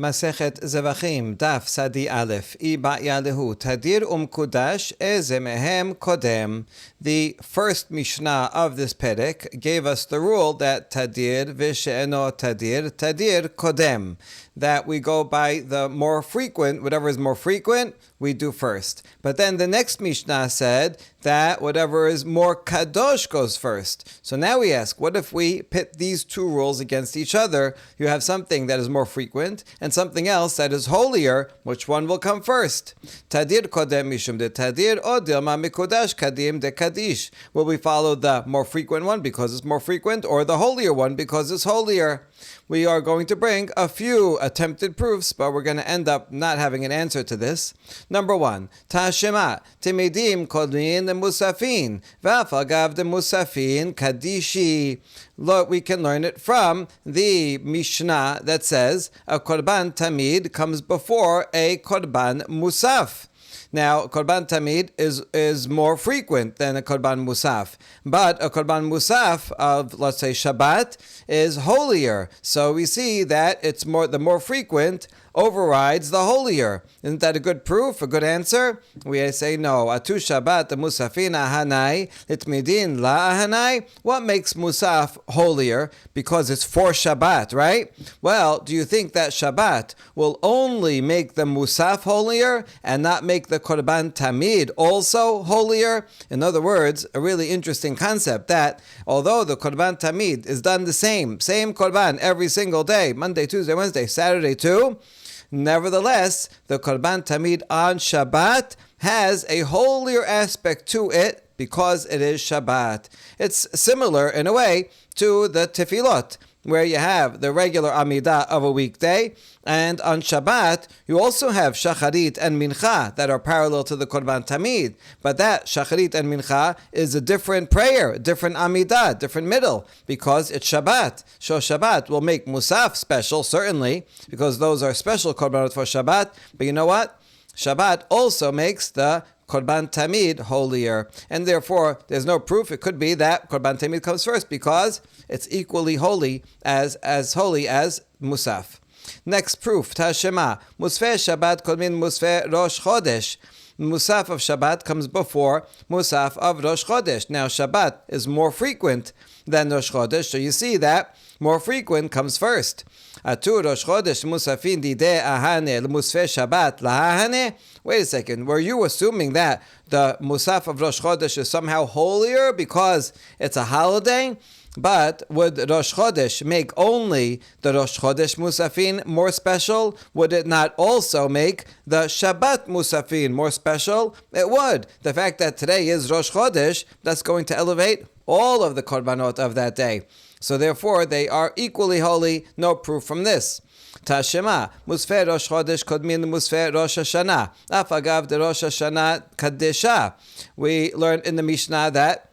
Masechet Zevaḥim, Daf Sadi Aleph, I Ba'ya Lehu, Tadir Umkudash, Eze Mehem Kodem. The first Mishnah of this Perek gave us the rule that Tadir V'She'eno Tadir, Tadir Kodem, that we go by the more frequent, whatever is more frequent, we do first. But then the next Mishnah said that whatever is more kadosh goes first. So now we ask, what if we pit these two rules against each other? You have something that is more frequent and something else that is holier. Which one will come first? Tadir kodem mishum de tadir or dilma mikodash kadim de kadish. Will we follow the more frequent one because it's more frequent, or the holier one because it's holier? We are going to bring a few attempted proofs, but we're going to end up not having an answer to this. Number one, Tashema, Timidim Kodlin the Musafin, Vafagav the Musafin Kadishi. Look, we can learn it from the Mishnah that says a Korban Tamid comes before a Korban Musaf. Now, Korban Tamid is more frequent than a Korban Musaf. But a Korban Musaf of, let's say, Shabbat is holier. So we see that the more frequent overrides the holier. Isn't that a good proof, a good answer? We say no. Atu Shabbat the Musafin ahanai, litmidin la ahanai. What makes Musaf holier? Because it's for Shabbat, right? Well, do you think that Shabbat will only make the Musaf holier and not make the Korban Tamid also holier? In other words, a really interesting concept that although the Korban Tamid is done the same Korban every single day, Monday, Tuesday, Wednesday, Saturday too, nevertheless, the Korban Tamid on Shabbat has a holier aspect to it because it is Shabbat. It's similar in a way to the Tefillot, where you have the regular Amidah of a weekday, and on Shabbat you also have Shacharit and Mincha that are parallel to the Korban Tamid. But that Shacharit and Mincha is a different prayer, a different Amidah, different middle, because it's Shabbat. So Shabbat will make Musaf special, certainly, because those are special Korbanot for Shabbat. But you know what? Shabbat also makes the Korban Tamid holier, and therefore there's no proof. It could be that Korban Tamid comes first because it's equally holy as holy as Musaf. Next proof, Tashema, Musfeh Shabbat kodmin Musfeh Rosh Chodesh. Musaf of Shabbat comes before Musaf of Rosh Chodesh. Now Shabbat is more frequent than Rosh Chodesh, so you see that more frequent comes first. Atu Rosh Chodesh Musafin dideh ahane l'musfeh Shabbat lahahane. Wait a second, were you assuming that the Musaf of Rosh Chodesh is somehow holier because it's a holiday? But would Rosh Chodesh make only the Rosh Chodesh Musafin more special? Would it not also make the Shabbat Musafin more special? It would. The fact that today is Rosh Chodesh, that's going to elevate all of the Korbanot of that day. So therefore, they are equally holy. No proof from this. Tashema, Musfeh Rosh Chodesh Kodmin Musfeh Rosh Hashanah. Afagav de Rosh Hashanah Kadesha. We learned in the Mishnah that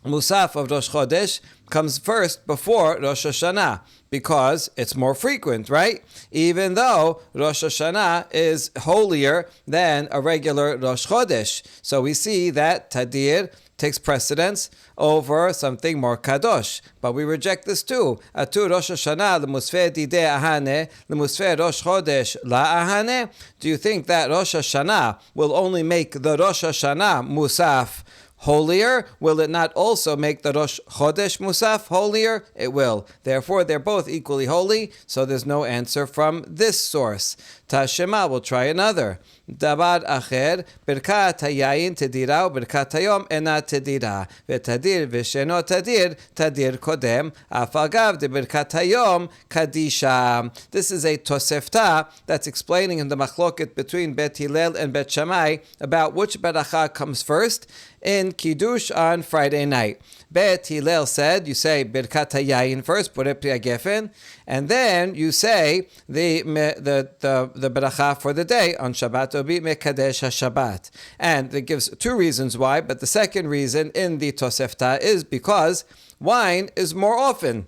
Musaf of Rosh Chodesh comes first before Rosh Hashanah because it's more frequent, right? Even though Rosh Hashanah is holier than a regular Rosh Chodesh. So we see that Tadir takes precedence over something more kadosh. But we reject this too. Atu Rosh Hashanah l'musfeh dideh ahane l'musfeh Rosh Chodesh la ahane. Do you think that Rosh Hashanah will only make the Rosh Hashanah Musaf holier? Will it not also make the Rosh Chodesh Musaf holier? It will. Therefore, they're both equally holy, so there's no answer from this source. Tashema, we'll try another. Dabar acher, birkat hayayin tedira, birkat hayom ena tedira. V'tadir v'sheno tadir, tadir kodem, afagav de birkat hayom kadisha. This is a Tosefta that's explaining in the machloket between Bet Hillel and Bet Shammai about which beracha comes first in Kiddush on Friday night. Bet Hillel said, you say Birkat HaYayin first, Borei Pri HaGefen, and then you say the beracha for the day on Shabbat will be Mekadesh HaShabbat. And it gives two reasons why, but the second reason in the Tosefta is because wine is more often.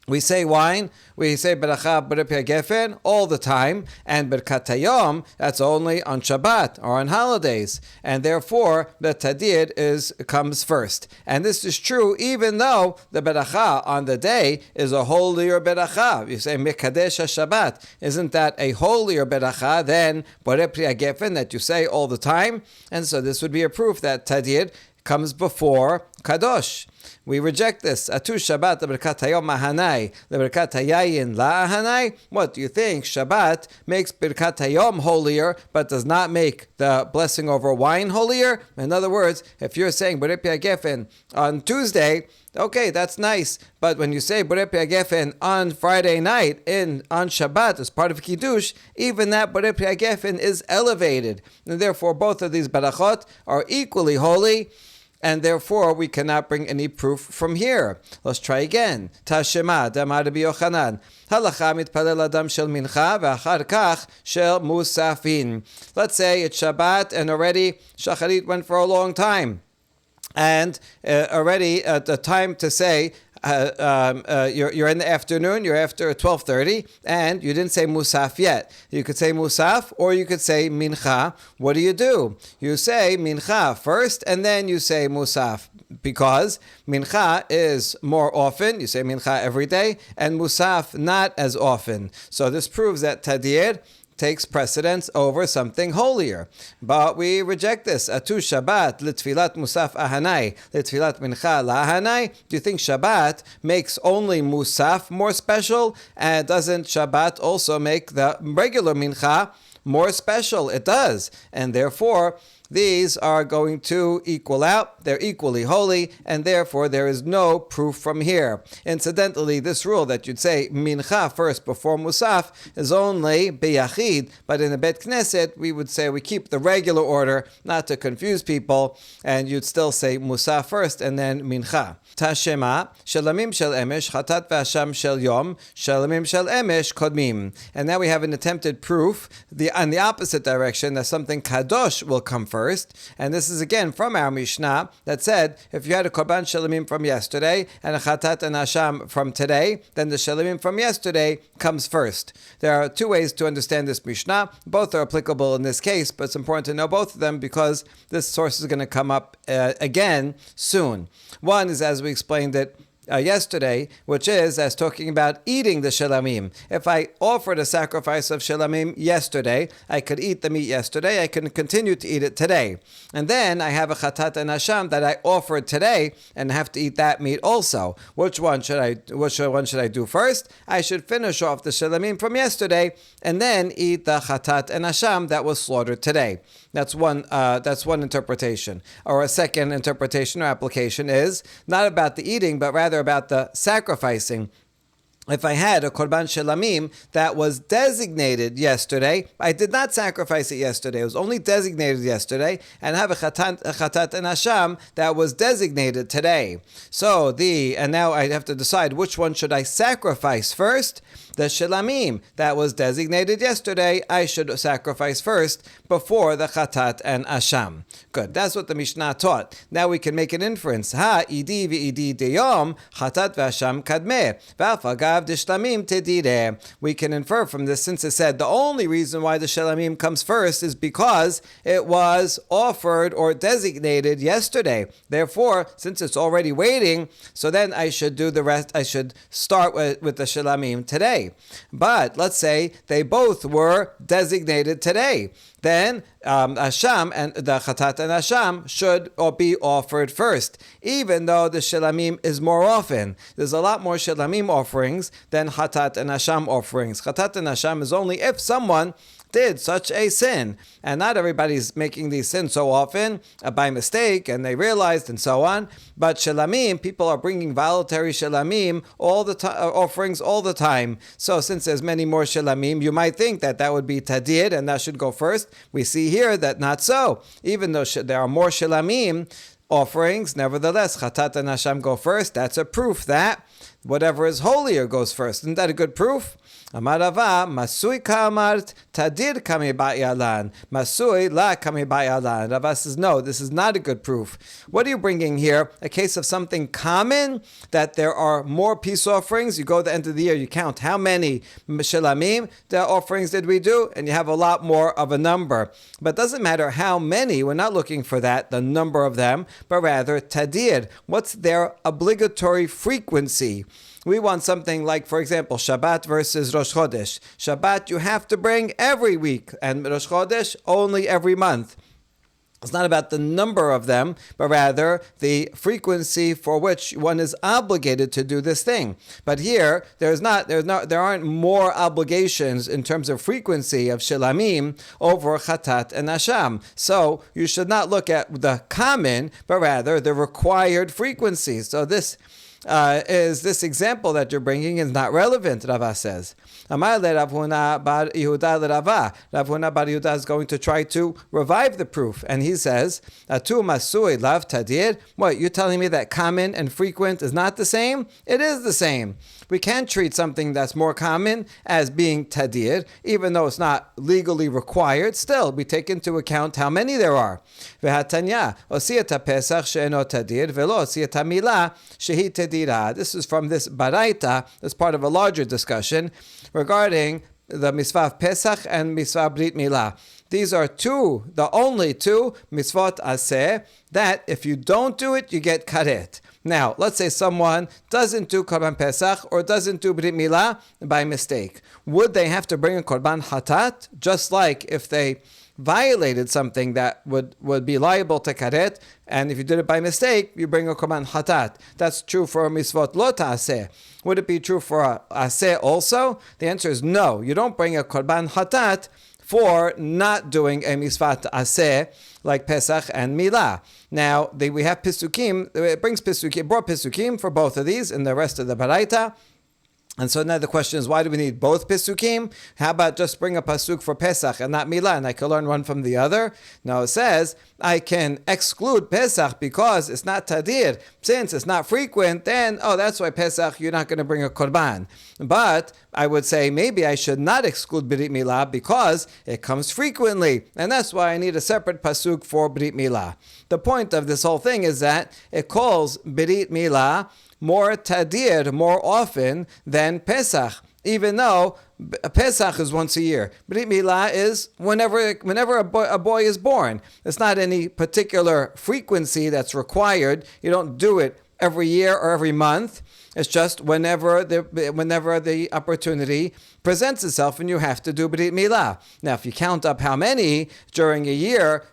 We say wine, we say beracha b'ripya gefen all the time, and birkat hayom, that's only on Shabbat or on holidays, and therefore the tadir comes first. And this is true even though the beracha on the day is a holier beracha. You say mekadesh Shabbat, isn't that a holier beracha than b'ripya gefen that you say all the time? And so this would be a proof that tadir comes before kadosh. We reject this. Atu Shabbat leberkat hayom mahanai, leberkat hayayin la'ahanai. What do you think? Shabbat makes birkat hayom holier, but does not make the blessing over wine holier? In other words, if you're saying b'ripya gefen on Tuesday, okay, that's nice. But when you say b'ripya gefen on Friday night on Shabbat as part of Kiddush, even that b'ripya gefen is elevated. And therefore, both of these barachot are equally holy. And therefore, we cannot bring any proof from here. Let's try again. Tashema, damar Rabbi Yochanan. Halacha mitpalel adam shel mincha ve'achar kach shel musafin. Let's say it's Shabbat and already Shacharit went for a long time. And already at the time to say, you're in the afternoon, you're after 12:30, and you didn't say musaf yet. You could say musaf, or you could say mincha. What do? You say mincha first, and then you say musaf, because mincha is more often. You say mincha every day, and musaf not as often. So this proves that tadir takes precedence over something holier. But we reject this. Atu Shabbat litfilat musaf ahanai, litfilat mincha lahanai. Do you think Shabbat makes only musaf more special? And doesn't Shabbat also make the regular mincha more special? It does. And therefore, these are going to equal out. They're equally holy, and therefore there is no proof from here. Incidentally, this rule that you'd say mincha first before musaf is only biyachid, but in a bet knesset we would say we keep the regular order, not to confuse people, and you'd still say musaf first and then mincha. Tashema, shalamim shel emesh, chatat v'asham shel yom, shalamim shel emesh kodmim. And now we have an attempted proof on the opposite direction, that something kadosh will come first. And this is again from our Mishnah that said, if you had a korban shalamim from yesterday and a chatat and asham from today, then the shalamim from yesterday comes first. There are two ways to understand this Mishnah. Both are applicable in this case, but it's important to know both of them because this source is going to come up again soon. One is, as we explained it yesterday, which is as talking about eating the shalamim. If I offered a sacrifice of shalamim yesterday, I could eat the meat yesterday, I can continue to eat it today. And then I have a chatat and asham that I offered today and have to eat that meat also. Which one should I do first? I should finish off the shalamim from yesterday and then eat the chatat and asham that was slaughtered today. That's one interpretation. Or a second interpretation or application is not about the eating, but rather about the sacrificing. If I had a korban shalamim that was designated yesterday, I did not sacrifice it yesterday. It was only designated yesterday, and I have a chatat and asham that was designated today. And now I have to decide which one should I sacrifice first. The shalamim that was designated yesterday, I should sacrifice first before the chatat and asham. Good. That's what the Mishnah taught. Now we can make an inference. Ha idi v'idi deyom chatat v'asham kadmeh v'afagav d'shlamim tedire. We can infer from this, since it said the only reason why the shalamim comes first is because it was offered or designated yesterday. Therefore, since it's already waiting, so then I should do the rest. I should start with the shalamim today. But let's say they both were designated today. Then asham and the chatat and asham should be offered first, even though the shalamim is more often. There's a lot more shalamim offerings than chatat and asham offerings. Chatat and asham is only if someone did such a sin, and not everybody's making these sins so often by mistake, and they realized and so on. But shalamim, people are bringing voluntary shalamim all the time, offerings all the time. So since there's many more shalamim, you might think that would be tadir and that should go first. We see here that not so. Even though there are more shalamim offerings, nevertheless, chatat and asham go first. That's a proof that whatever is holier goes first. Isn't that a good proof? Amar Rava, Masui ka'amart, tadir kami ba'yalan. Masui la kami ba'yalan. Rava says, no, this is not a good proof. What are you bringing here? A case of something common, that there are more peace offerings. You go to the end of the year, you count how many shilamim, the offerings did we do, and you have a lot more of a number. But it doesn't matter how many, we're not looking for that, the number of them, but rather tadir. What's their obligatory frequency? We want something like, for example, Shabbat versus Rosh Chodesh. Shabbat you have to bring every week, and Rosh Chodesh only every month. It's not about the number of them, but rather the frequency for which one is obligated to do this thing. But here, there aren't more obligations in terms of frequency of shilamim over chatat and asham. So you should not look at the common, but rather the required frequency. So this example that you're bringing is not relevant, Rava says. Amar le Rav Huna bar Yehuda le Rava. Rav Huna bar Yehuda is going to try to revive the proof. And he says, Atu masui lav tadir. What, you're telling me that common and frequent is not the same? It is the same. We can't treat something that's more common as being tadir, even though it's not legally required. Still, we take into account how many there are. V'hatanya, osiyat pesach she'eno tadir, velo osiyat milah shehi tadirah. This is from this baraita, as part of a larger discussion regarding the mitzvah of Pesach and mitzvah Brit Milah. These are the only two mitzvot aseh that if you don't do it, you get karet. Now, let's say someone doesn't do Korban Pesach or doesn't do Brit Milah by mistake. Would they have to bring a Korban Hatat? Just like if they violated something that would be liable to karet, and if you did it by mistake, you bring a Korban Hatat. That's true for mitzvot lo ta'aseh. Would it be true for aseh also? The answer is no. You don't bring a Korban Hatat for not doing a mitzvah aseh like Pesach and Milah. Now, we have Pisukim, it brought Pisukim for both of these in the rest of the Baraita. And so now the question is, why do we need both Pisukim? How about just bring a Pasuk for Pesach and not Milah, and I can learn one from the other? No, it says, I can exclude Pesach because it's not Tadir. Since it's not frequent, then, that's why Pesach, you're not going to bring a Korban. But I would say maybe I should not exclude Brit Milah because it comes frequently. And that's why I need a separate Pasuk for Brit Milah. The point of this whole thing is that it calls Brit Milah more tadir, more often than Pesach, even though Pesach is once a year. Brit Milah is whenever a boy is born. It's not any particular frequency that's required. You don't do it every year or every month. It's just whenever the opportunity presents itself and you have to do Brit Milah. Now, if you count up how many during a year,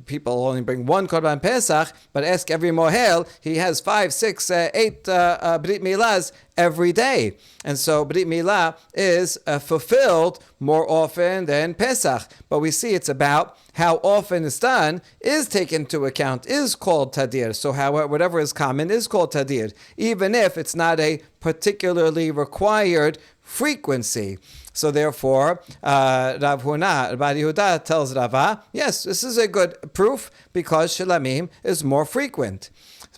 people only bring one Korban Pesach, but ask every Mohel, he has 5, 6, 8 Brit Milahs every day. And so Brit Milah is fulfilled more often than Pesach. But we see it's about how often it's done is taken into account, is called Tadir. So whatever is common is called Tadir, even if it's not a particularly required frequency. So therefore, Rav Huna bar Yehuda tells Rava, yes, this is a good proof because Shilamim is more frequent.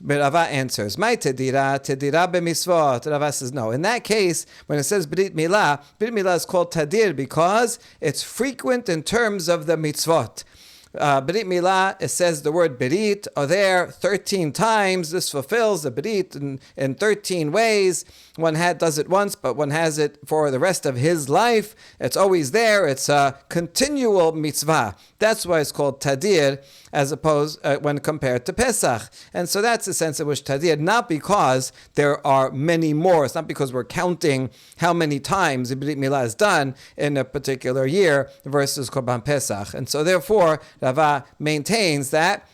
But Rava answers, "My tedira b'misvot." Rava says, no. In that case, when it says Brit Milah is called tadir because it's frequent in terms of the mitzvot. Brit Milah, it says the word Berit are there 13 times. This fulfills the Berit in 13 ways. One does it once, but one has it for the rest of his life. It's always there. It's a continual mitzvah. That's why it's called Tadir, as opposed when compared to Pesach. And so that's the sense in which Tadir, not because there are many more. It's not because we're counting how many times the Brit Milah is done in a particular year versus Korban Pesach. And so therefore, Rava maintains that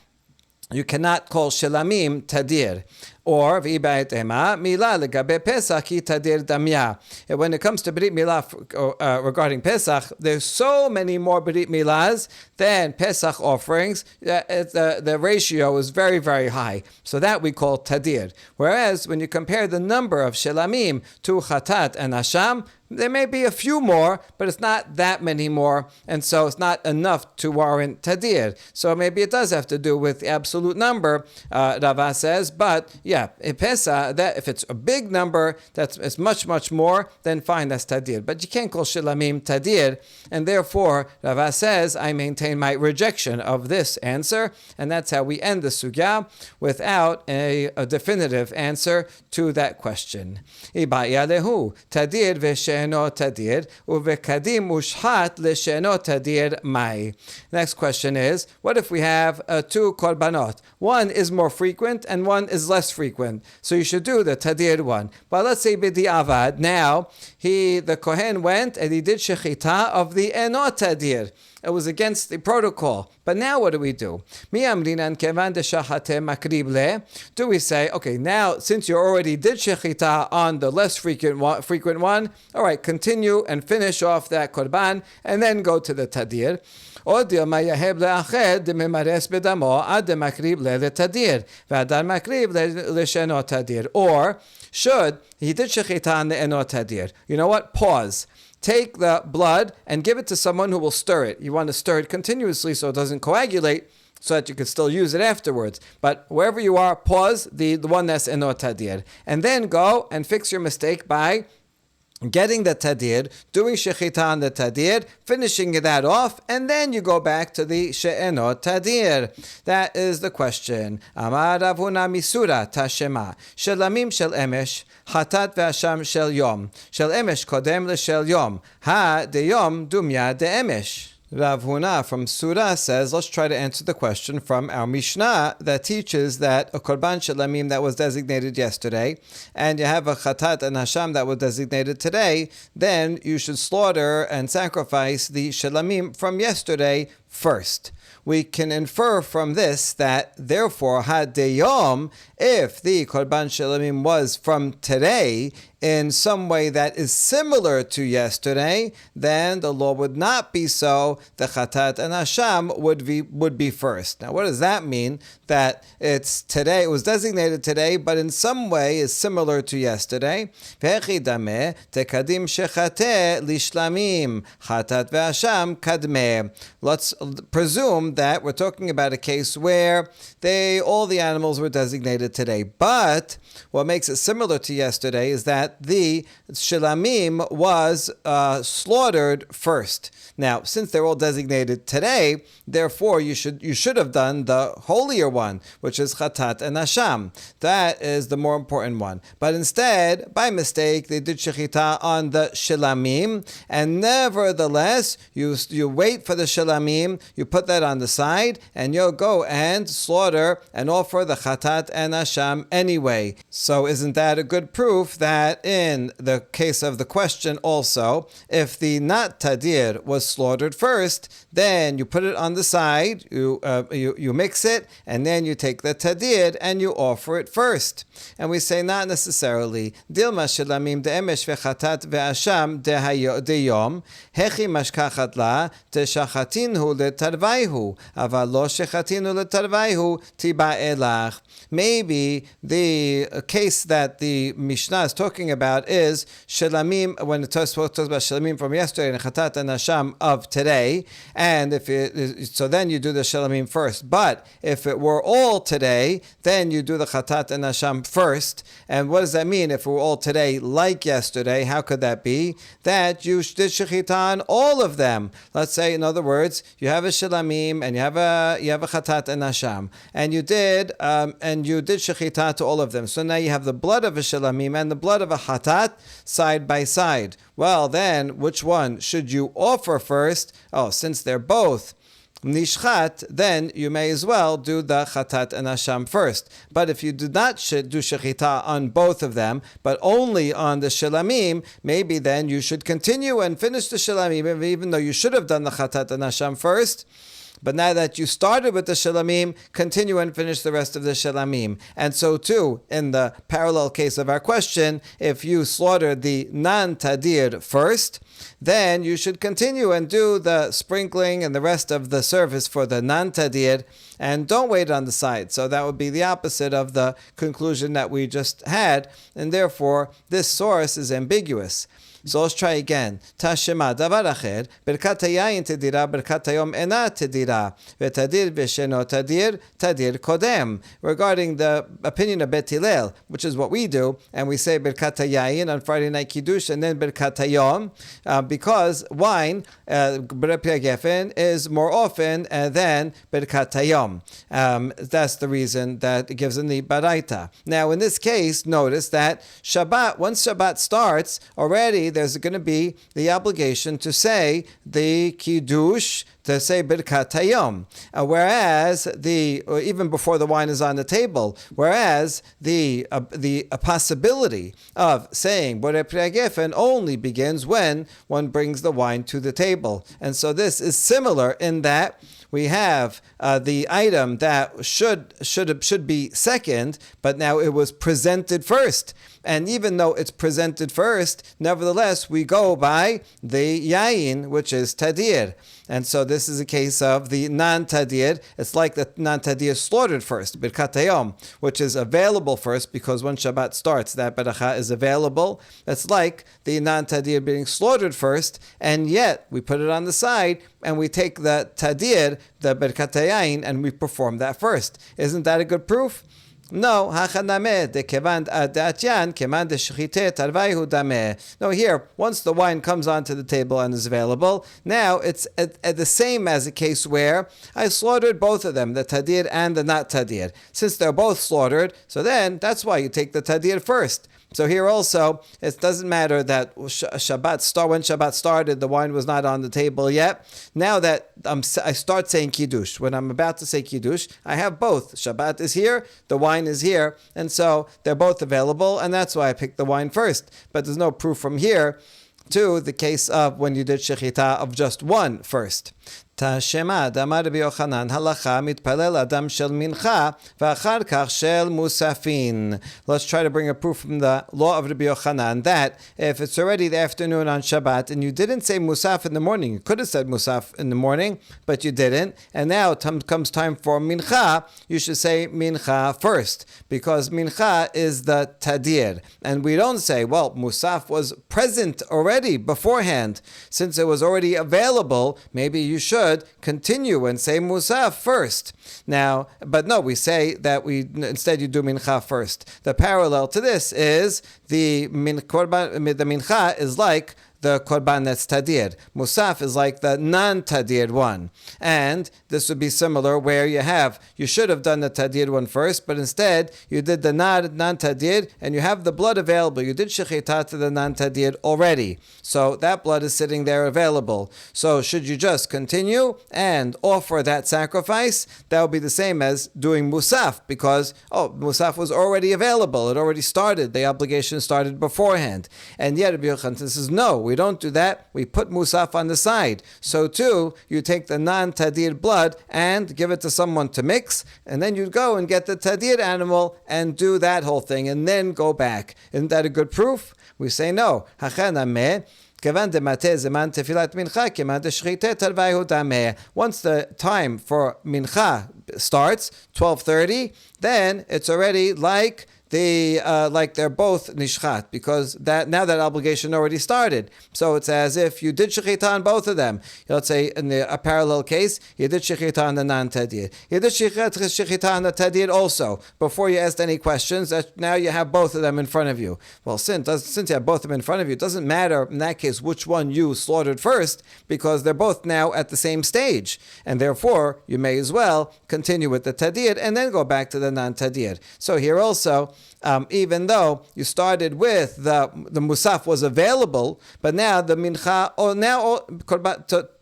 you cannot call Shilamim Tadir. Or v'ibait ema milah legabe Pesach ki tadir damya. When it comes to Brit Milah regarding Pesach, there's so many more Brit Milahs than Pesach offerings. The ratio is very, very high. So that we call tadir. Whereas when you compare the number of Shilamim to Chatat and Asham, there may be a few more, but it's not that many more, and so it's not enough to warrant tadir. So maybe it does have to do with the absolute number, Rava says, but yeah, yeah, that if it's a big number, it's much, much more, then fine, that's tadir. But you can't call shilamim tadir, and therefore, Rava says, I maintain my rejection of this answer, and that's how we end the sugya without a definitive answer to that question. Ibayalehu tadir v'she'eno tadir uvekadim ushhat l'she'eno tadir mai. Next question is, what if we have two korbanot? One is more frequent and one is less frequent. So you should do the tadir one. But let's say b'di'avad, now the kohen went and he did shechita of the eno tadir. It was against the protocol. But now what do we do? Do we say, okay, now since you already did shechita on the less frequent one, all right, continue and finish off that korban and then go to the tadir. Or should he did shechita on the eno tadir? You know what? Pause. Take the blood and give it to someone who will stir it. You want to stir it continuously so it doesn't coagulate, so that you can still use it afterwards. But wherever you are, pause the one that's eno tadir. And then go and fix your mistake by getting the tadir, doing shechita on the tadir, finishing that off, and then you go back to the she'eno tadir. That is the question. Amar Rav Huna misura tashema shelamim shel emesh hatat ve'asham shel yom shel emesh kodem l'shel yom ha de yom dumya de emesh. Rav Huna from Surah says, let's try to answer the question from our Mishnah that teaches that a korban shalamim that was designated yesterday, and you have a chatat and hasham that was designated today, then you should slaughter and sacrifice the shalamim from yesterday first. We can infer from this that, therefore, hadeyom, if the korban shalamim was from today in some way that is similar to yesterday, then the law would not be so. The chatat and hasham would be first. Now, what does that mean? That it's today, it was designated today, but in some way is similar to yesterday. Tekadim shechate lishlamim chatat ve'hasham kadmeh. Let's presume that we're talking about a case where all the animals were designated today. But what makes it similar to yesterday is that the shilamim was slaughtered first. Now, since they're all designated today, therefore you should have done the holier one, which is chatat and hasham. That is the more important one. But instead, by mistake, they did shechita on the shilamim, and nevertheless, you wait for the shilamim, you put that on the side, and you'll go and slaughter and offer the chatat and hasham anyway. So isn't that a good proof that in the case of the question also, if the not tadir was slaughtered first, then you put it on the side, you mix it, and then you take the tadir and you offer it first. And we say not necessarily. Dilma shilamim de'emesh ve'chatat ve'asham de'yom hechi mashkachat la teshachatinhu letarvaihu aval lo shechatinu letarvaihu tiba elach. Maybe the case that the Mishnah is talking about is shalamim, when it talks about shalamim from yesterday and chatat and hasham of today, and so then you do the shalamim first. But if it were all today, then you do the chatat and hasham first. And what does that mean? If it were all today like yesterday, how could that be? That you did shechita on all of them. Let's say, in other words, you have a shalamim and you have a chatat and hasham, and you did shechita to all of them. So now you have the blood of a shalamim and the blood of a chatat side by side. Well, then, which one should you offer first? Oh, since they're both nishchat, then you may as well do the chatat and hasham first. But if you do not do shechita on both of them, but only on the shalamim, maybe then you should continue and finish the shalamim, even though you should have done the chatat and hasham first. But now that you started with the shalamim, continue and finish the rest of the shalamim. And so too, in the parallel case of our question, if you slaughtered the non-tadir first, then you should continue and do the sprinkling and the rest of the service for the non-tadir, and don't wait on the side. So that would be the opposite of the conclusion that we just had, and therefore this source is ambiguous. So let's try again. Tashema davar acher, birkat hayayin tedira, birkat hayom ena tedira, v'tadir v'sheno tadir, tadir kodem. Regarding the opinion of Bet Hillel, which is what we do, and we say birkat hayayin on Friday night kiddush, and then birkat hayom, because wine, b'repia gefen, is more often than birkat hayom. That's the reason that it gives in the baraita. Now, in this case, notice that Shabbat, once Shabbat starts, already there's going to be the obligation to say the kiddush, to say birkat hayom, whereas even before the wine is on the table, whereas the possibility of saying borei pri hagefen only begins when one brings the wine to the table. And so this is similar in that we have the item that should be second, but now it was presented first. And even though it's presented first, nevertheless, we go by the yayin, which is tadir. And so this is a case of the non-tadir. It's like the non-tadir slaughtered first, birkat hayom, which is available first, because when Shabbat starts, that beracha is available. It's like the non-tadir being slaughtered first, and yet we put it on the side, and we take the tadir, the birkat hayayin, and we perform that first. Isn't that a good proof? No, hachaname de kevan adatyan keman de shechite tarvayhu dameh. No, here, once the wine comes onto the table and is available, now it's the same as a case where I slaughtered both of them, the tadir and the not tadir. Since they're both slaughtered, so then that's why you take the tadir first. So here also, it doesn't matter that when Shabbat started, the wine was not on the table yet. Now that I start saying Kiddush, when I'm about to say Kiddush, I have both. Shabbat is here, the wine is here, and so they're both available, and that's why I picked the wine first. But there's no proof from here to the case of when you did shechita of just one first. Tashema damar Rabbi Yochanan halacha mitpalel adam shel mincha v'achar kach shel musafin. Let's try to bring a proof from the law of Rabbi Yochanan that if it's already the afternoon on Shabbat and you didn't say musaf in the morning, you could have said musaf in the morning, but you didn't, and now it comes time for mincha, you should say mincha first, because mincha is the tadir. And we don't say, well, musaf was present already beforehand. Since it was already available, maybe you should continue and say musaf first. Now, but no, we say that instead you do mincha first. The parallel to this is the mincha is like the korban that's tadir. Musaf is like the non-tadir one. And this would be similar where you should have done the tadir one first, but instead you did the non-tadir and you have the blood available. You did shechita to the non-tadir already. So that blood is sitting there available. So should you just continue and offer that sacrifice, that would be the same as doing musaf, because, musaf was already available. It already started. The obligation started beforehand. And yet Rabbi Yochanan says, no, we don't do that. We put musaf on the side. So too, you take the non-tadir blood and give it to someone to mix, and then you go and get the tadir animal and do that whole thing, and then go back. Isn't that a good proof? We say no. Once the time for mincha starts, 12:30, then it's already like they're both nishchat, because now that obligation already started. So it's as if you did shechita on both of them. Let's say in a parallel case, you did shechita on the non-tadir. You did shechita on the tadir also. Before you asked any questions, now you have both of them in front of you. Well, since you have both of them in front of you, it doesn't matter in that case which one you slaughtered first, because they're both now at the same stage. And therefore, you may as well continue with the tadir and then go back to the non-tadir. So here also, even though you started with the musaf was available, but now the mincha,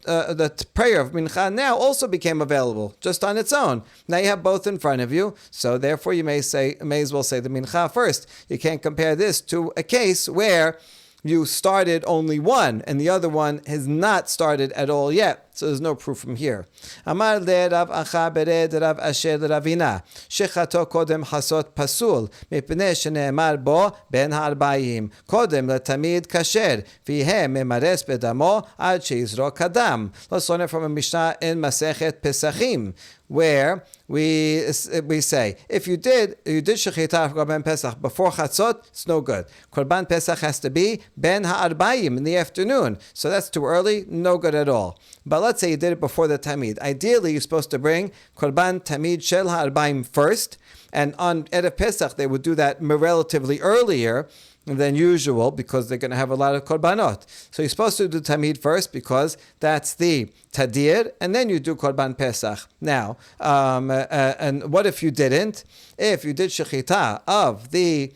the prayer of mincha now also became available just on its own. Now you have both in front of you, so therefore you may as well say the mincha first. You can't compare this to a case where you started only one and the other one has not started at all yet. so there's no proof from here. Amar le Rav Acha bered Rav Asher Ravina, shechato kodem hasot pasul, mipnei shene'emar bo ben ha'arbayim, kodem letamid kasher, vihe memares bedamo ad sheizrok kadam. Let's learn it from a Mishnah in Masechet Pesachim, where we say, if you did shechita for Korban Pesach before Chatzot, it's no good. Korban Pesach has to be ben ha'arbayim, in the afternoon. So that's too early, no good at all. But let's say you did it before the Tamid. Ideally, you're supposed to bring Korban Tamid shel ha'arbayim first, and on Erev Pesach, they would do that relatively earlier than usual because they're going to have a lot of korbanot. So you're supposed to do Tamid first because that's the Tadir, and then you do Korban Pesach. Now, and what if you didn't? If you did Shechita of the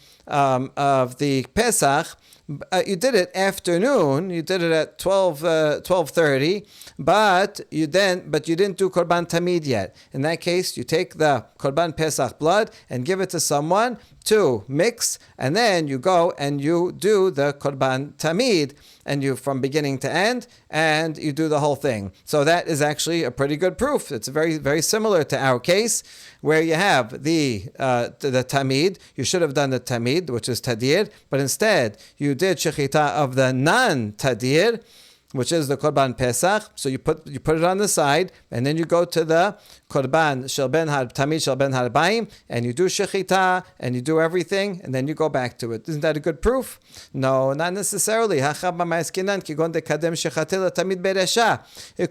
Pesach, you did it afternoon. You did it at 12:30, but you didn't do Korban Tamid yet. In that case, you take the Korban Pesach blood and give it to someone to mix, and then you go and you do the Korban Tamid, and you from beginning to end, and you do the whole thing. So that is actually a pretty good proof. It's very, very similar to our case, where you have the Tamid. You should have done the Tamid, which is Tadir, but instead you did Shechita of the non-Tadir, which is the Korban Pesach. So you put it on the side, and then you go to the Korban Shel Ben Tamid Shel Ben Harbayim, and you do Shechita, and you do everything, and then you go back to it. Isn't that a good proof? No, not necessarily. It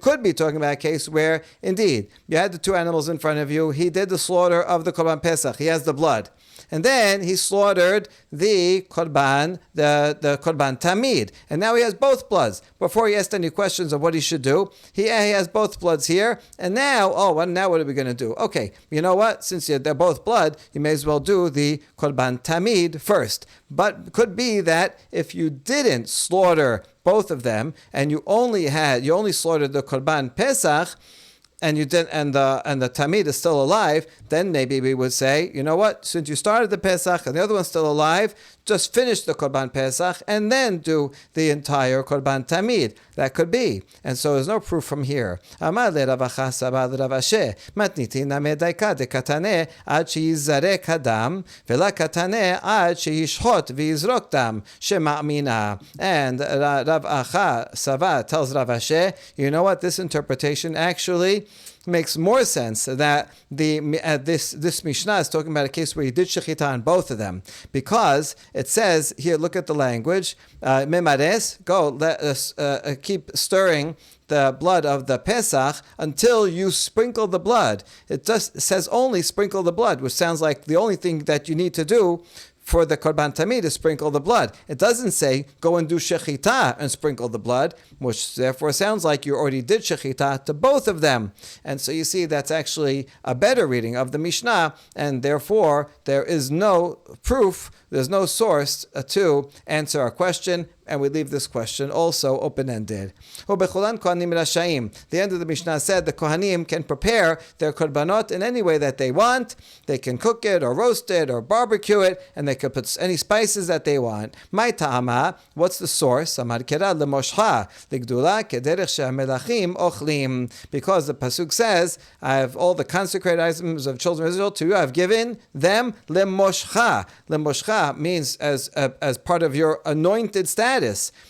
could be talking about a case where, indeed, you had the two animals in front of you. He did the slaughter of the Korban Pesach. He has the blood. And then he slaughtered the Korban, the Korban Tamid. And now he has both bloods. Before he asked any questions of what he should do, he has both bloods here. And now, now what are we going to do? Okay, you know what? Since they're both blood, you may as well do the Korban Tamid first. But it could be that if you didn't slaughter both of them, and you only slaughtered the Korban Pesach, and you did, and the Tamid is still alive, then maybe we would say, you know what? Since you started the Pesach and the other one's still alive, just finish the Korban Pesach and then do the entire Korban Tamid. That could be, and so there's no proof from here. Amar le Rav Acha saba le Rav Asher matnitin na medaika de katane ad sheyizarek hadam vela katane ad sheyishhot v'yizrok dam shema'amina. And Rav Acha saba tells Rav Asher, you know what? This interpretation actually makes more sense that this Mishnah is talking about a case where you did shechita on both of them, because it says here, look at the language, memares, go, let us keep stirring the blood of the Pesach until you sprinkle the blood. It just says only sprinkle the blood, which sounds like the only thing that you need to do for the Korban Tamid is sprinkle the blood. It doesn't say go and do Shechita and sprinkle the blood, which therefore sounds like you already did Shechita to both of them. And so you see that's actually a better reading of the Mishnah, and therefore there is no proof, there's no source to answer our question, and we leave this question also open-ended. The end of the Mishnah said the Kohanim can prepare their korbanot in any way that they want. They can cook it or roast it or barbecue it, and they can put any spices that they want. My ta'ama, what's the source? Amar kera lemoshcha ligdula kederech she'amelachim ochlim. Because the pasuk says, I have all the consecrated items of children of Israel to you, I've given them lemoshcha. Lemoshcha means as part of your anointed status.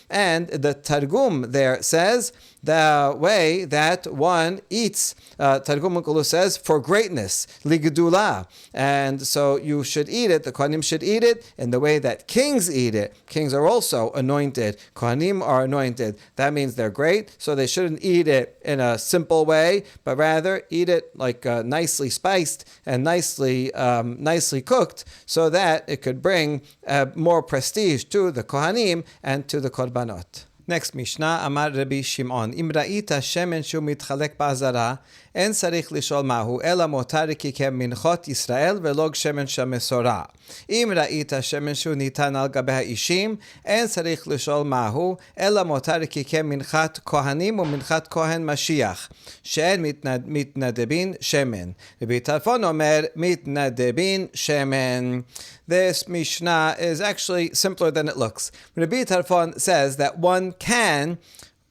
And the Targum there says the way that one eats, Targum Unkulu says, for greatness, ligdula. And so you should eat it, the Kohanim should eat it in the way that kings eat it. Kings are also anointed. Kohanim are anointed. That means they're great, so they shouldn't eat it in a simple way, but rather eat it like nicely spiced and nicely cooked, so that it could bring more prestige to the Kohanim and to the Korbanot. Next Mishnah, Amar Rabbi Shimon, Im ra'ita shemen shu mitchalek ba'azara, en tzarich lishol mahu, ela motar ki kem minchot Yisrael velog shemen shamesora. Im ra'ita shemen shu nitan al gabe ha'ishim, en tzarich lishol mahu, ela motar ki kem minchat kohanim u minchat kohen Mashiach, she'en mitnadebin shemen. Rabbi Tarfon omer mitnadebin shemen. This Mishnah is actually simpler than it looks. Rabbi Tarfon says that one can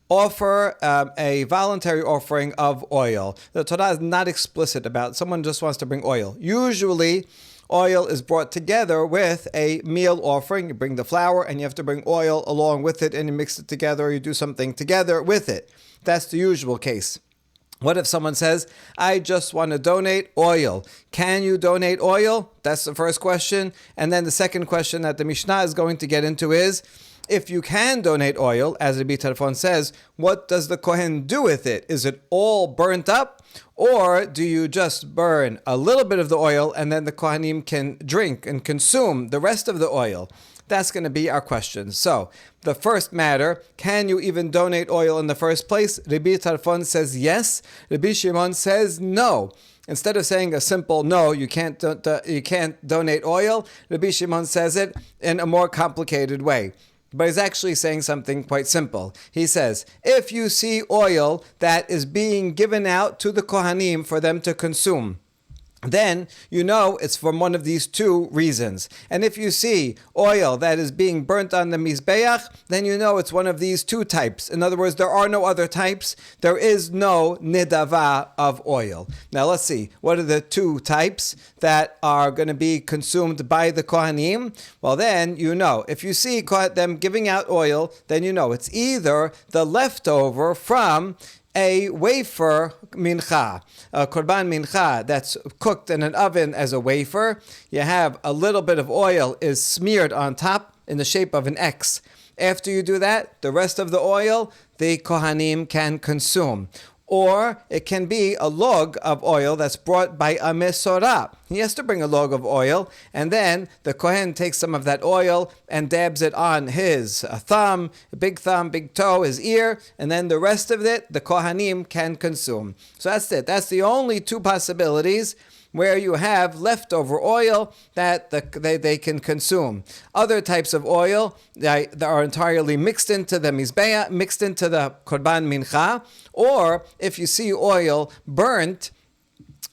offer a voluntary offering of oil. The Torah is not explicit about it. Someone just wants to bring oil. Usually, oil is brought together with a meal offering. You bring the flour and you have to bring oil along with it, and you mix it together, or you do something together with it. That's the usual case. What if someone says, I just want to donate oil? Can you donate oil? That's the first question. And then the second question that the Mishnah is going to get into is, if you can donate oil, as Rabbi Tarfon says, what does the Kohen do with it? Is it all burnt up? Or do you just burn a little bit of the oil and then the Kohanim can drink and consume the rest of the oil? That's going to be our question. So, the first matter, can you even donate oil in the first place? Rabbi Tarfon says yes. Rabbi Shimon says no. Instead of saying a simple no, you can't donate oil, Rabbi Shimon says it in a more complicated way. But he's actually saying something quite simple. He says, if you see oil that is being given out to the Kohanim for them to consume, then you know it's from one of these two reasons. And if you see oil that is being burnt on the Mizbeach, then you know it's one of these two types. In other words, there are no other types. There is no nidava of oil. Now let's see, what are the two types that are going to be consumed by the Kohanim? Well then, you know, if you see them giving out oil, then you know it's either the leftover from a wafer mincha, a korban mincha that's cooked in an oven as a wafer. You have a little bit of oil is smeared on top in the shape of an X. After you do that, the rest of the oil, the Kohanim can consume. Or it can be a log of oil that's brought by a mesorah. He has to bring a log of oil, and then the Kohen takes some of that oil and dabs it on his thumb, big toe, his ear, and then the rest of it, the Kohanim can consume. So that's it. That's the only two possibilities where you have leftover oil that they can consume. Other types of oil that are entirely mixed into the mizbeah, mixed into the korban mincha, or if you see oil burnt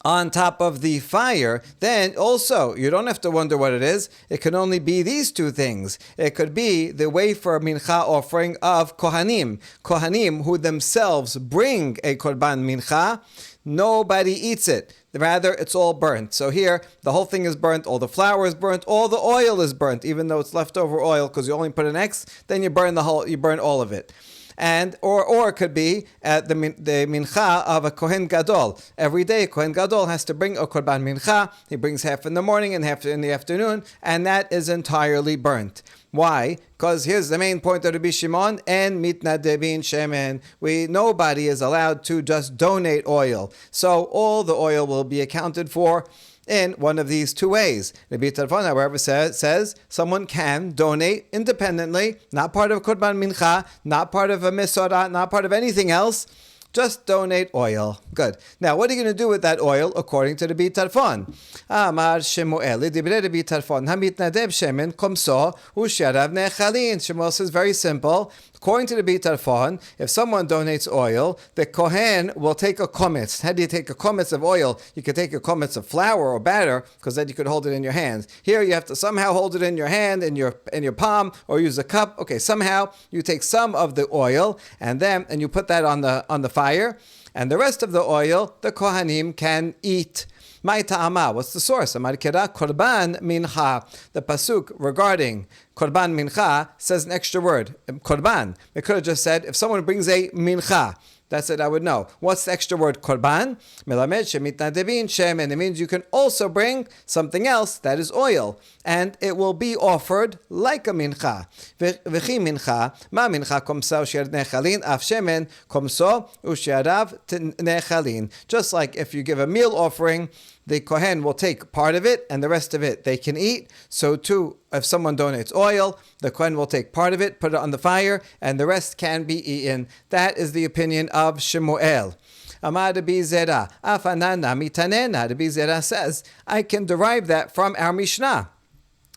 on top of the fire, then also you don't have to wonder what it is. It can only be these two things. It could be the wafer mincha offering of Kohanim who themselves bring a korban mincha. Nobody eats it. Rather, it's all burnt. So here, the whole thing is burnt, all the flour is burnt, all the oil is burnt, even though it's leftover oil because you only put an X, then you burn all of it. And or it could be the mincha of a Kohen Gadol. Every day, Kohen Gadol has to bring a korban mincha. He brings half in the morning and half in the afternoon, and that is entirely burnt. Why? Because here's the main point of Rabbi Shimon, and mitnadebin shemen. Nobody is allowed to just donate oil. So all the oil will be accounted for in one of these two ways. Rabbi Tarfon, however, says someone can donate independently, not part of Korban Mincha, not part of a Mesorah, not part of anything else. Just donate oil. Good. Now, what are you going to do with that oil according to Rabbi Tarfon? Amar Shemuel, dibre Rabbi Tarfon, hamitnadeb shemen komso u'sharav nechalin. Shemuel says very simple. According to Rabbi Tarfon, if someone donates oil, the Kohen will take a kometz. How do you take a kometz of oil? You could take a kometz of flour or batter, because then you could hold it in your hands. Here you have to somehow hold it in your hand, in your palm, or use a cup. Okay, somehow you take some of the oil and you put that on the fire, and the rest of the oil the Kohanim can eat. What's the source? Amar kira korban mincha. The pasuk regarding korban mincha says an extra word, korban. It could have just said, if someone brings a mincha, that's it, I would know. What's the extra word, korban? Melamed shemitnadebin shemen. It means you can also bring something else that is oil, and it will be offered like a mincha. V'chi mincha, ma mincha komso u'sher nechalin, af shemen komso u'sherav nechalin. Just like if you give a meal offering, the Kohen will take part of it, and the rest of it they can eat. So too, if someone donates oil, the Kohen will take part of it, put it on the fire, and the rest can be eaten. That is the opinion of Shemuel. Amar Rabbi Zera, afanana mitanena. Rabbi Zera says, I can derive that from our Mishnah.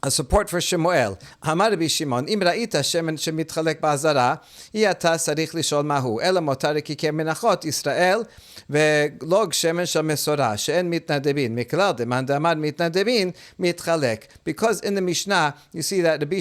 a support for Shemuel. Amar Rabbi Shimon, Im ra'ita shemen shemitchalek ba'azara, iyata sarich lishol mahu, ela motar ki menachot Yisrael, ve'log shemen shel mesorah, she'en mitnadebin, miklal deman damar mitnadebin, mitchalek. Because in the Mishnah, you see that Rabbi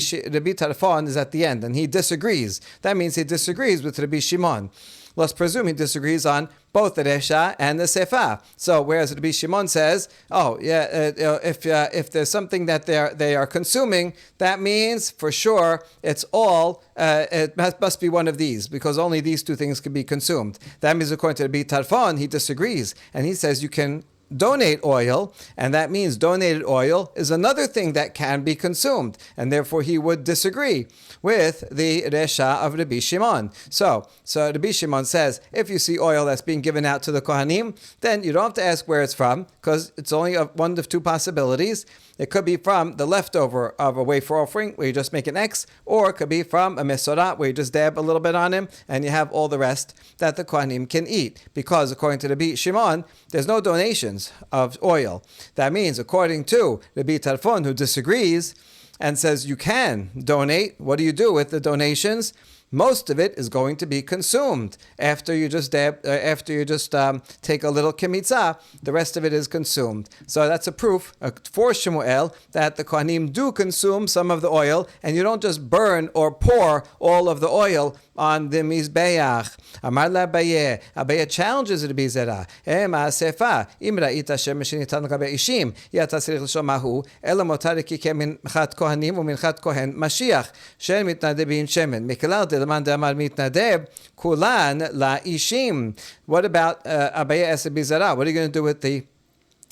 Tarfon is at the end, and he disagrees. That means he disagrees with Rabbi Shimon. Let's presume he disagrees on both the Resha and the Sefa. So, whereas Rabbi Shimon says, if there's something that they are consuming, that means for sure it's all, it must be one of these, because only these two things can be consumed. That means according to Rabbi Tarfon, he disagrees, and he says you can donate oil, and that means donated oil is another thing that can be consumed, and therefore he would disagree with the Resha of Rabbi Shimon. So Rabbi Shimon says, if you see oil that's being given out to the Kohanim, then you don't have to ask where it's from, because it's only one of two possibilities. It could be from the leftover of a wafer offering, where you just make an X, or it could be from a mesorah, where you just dab a little bit on him, and you have all the rest that the Kohanim can eat. Because according to Rabbi Shimon, there's no donations of oil. That means, according to Rabbi Tarfon, who disagrees, and says you can donate, what do you do with the donations? Most of it is going to be consumed after you just take a little kemitzah. The rest of it is consumed. So that's a proof for Shemuel that the Kohanim do consume some of the oil, and you don't just burn or pour all of the oil on the mizbeach. Amar la Abaye. Abaye challenges Rabbi Zera. Ema sefa imra ita shem shenitan l'gabe ishim yata tzarich l'shomahu ela motar ki minchat kohanim uminchat kohen mashiach shen mitnadebin shemen miklal de'leman de'amar mitnadeb kulan la ishim. What about Abaye as Rabbi Zera? What are you going to do with the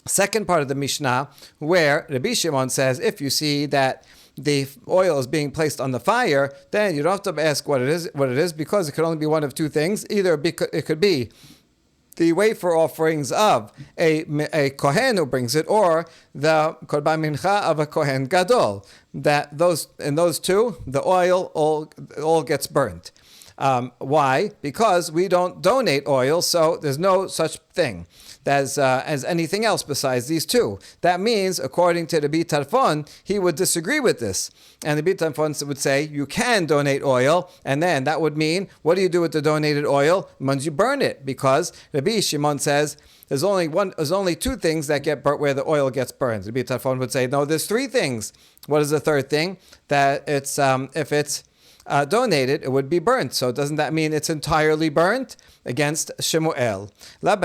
second part of the Mishnah, where Rabbi Shimon says if you see that the oil is being placed on the fire, then you don't have to ask what it is, because it could only be one of two things. Either it could be the wafer offerings of a kohen who brings it, or the korban mincha of a kohen gadol. That in those two, the oil all gets burnt. Why? Because we don't donate oil, so there's no such thing as anything else besides these two. That means, according to Rabbi Tarfon, he would disagree with this. And Rabbi Tarfon would say, you can donate oil, and then that would mean, what do you do with the donated oil? It means you burn it, because Rabbi Shimon says, there's only two things that get burnt where the oil gets burned. Rabbi Tarfon would say, no, there's three things. What is the third thing? That it's if it's donated, it would be burnt. So doesn't that mean it's entirely burnt? Against Shemuel. So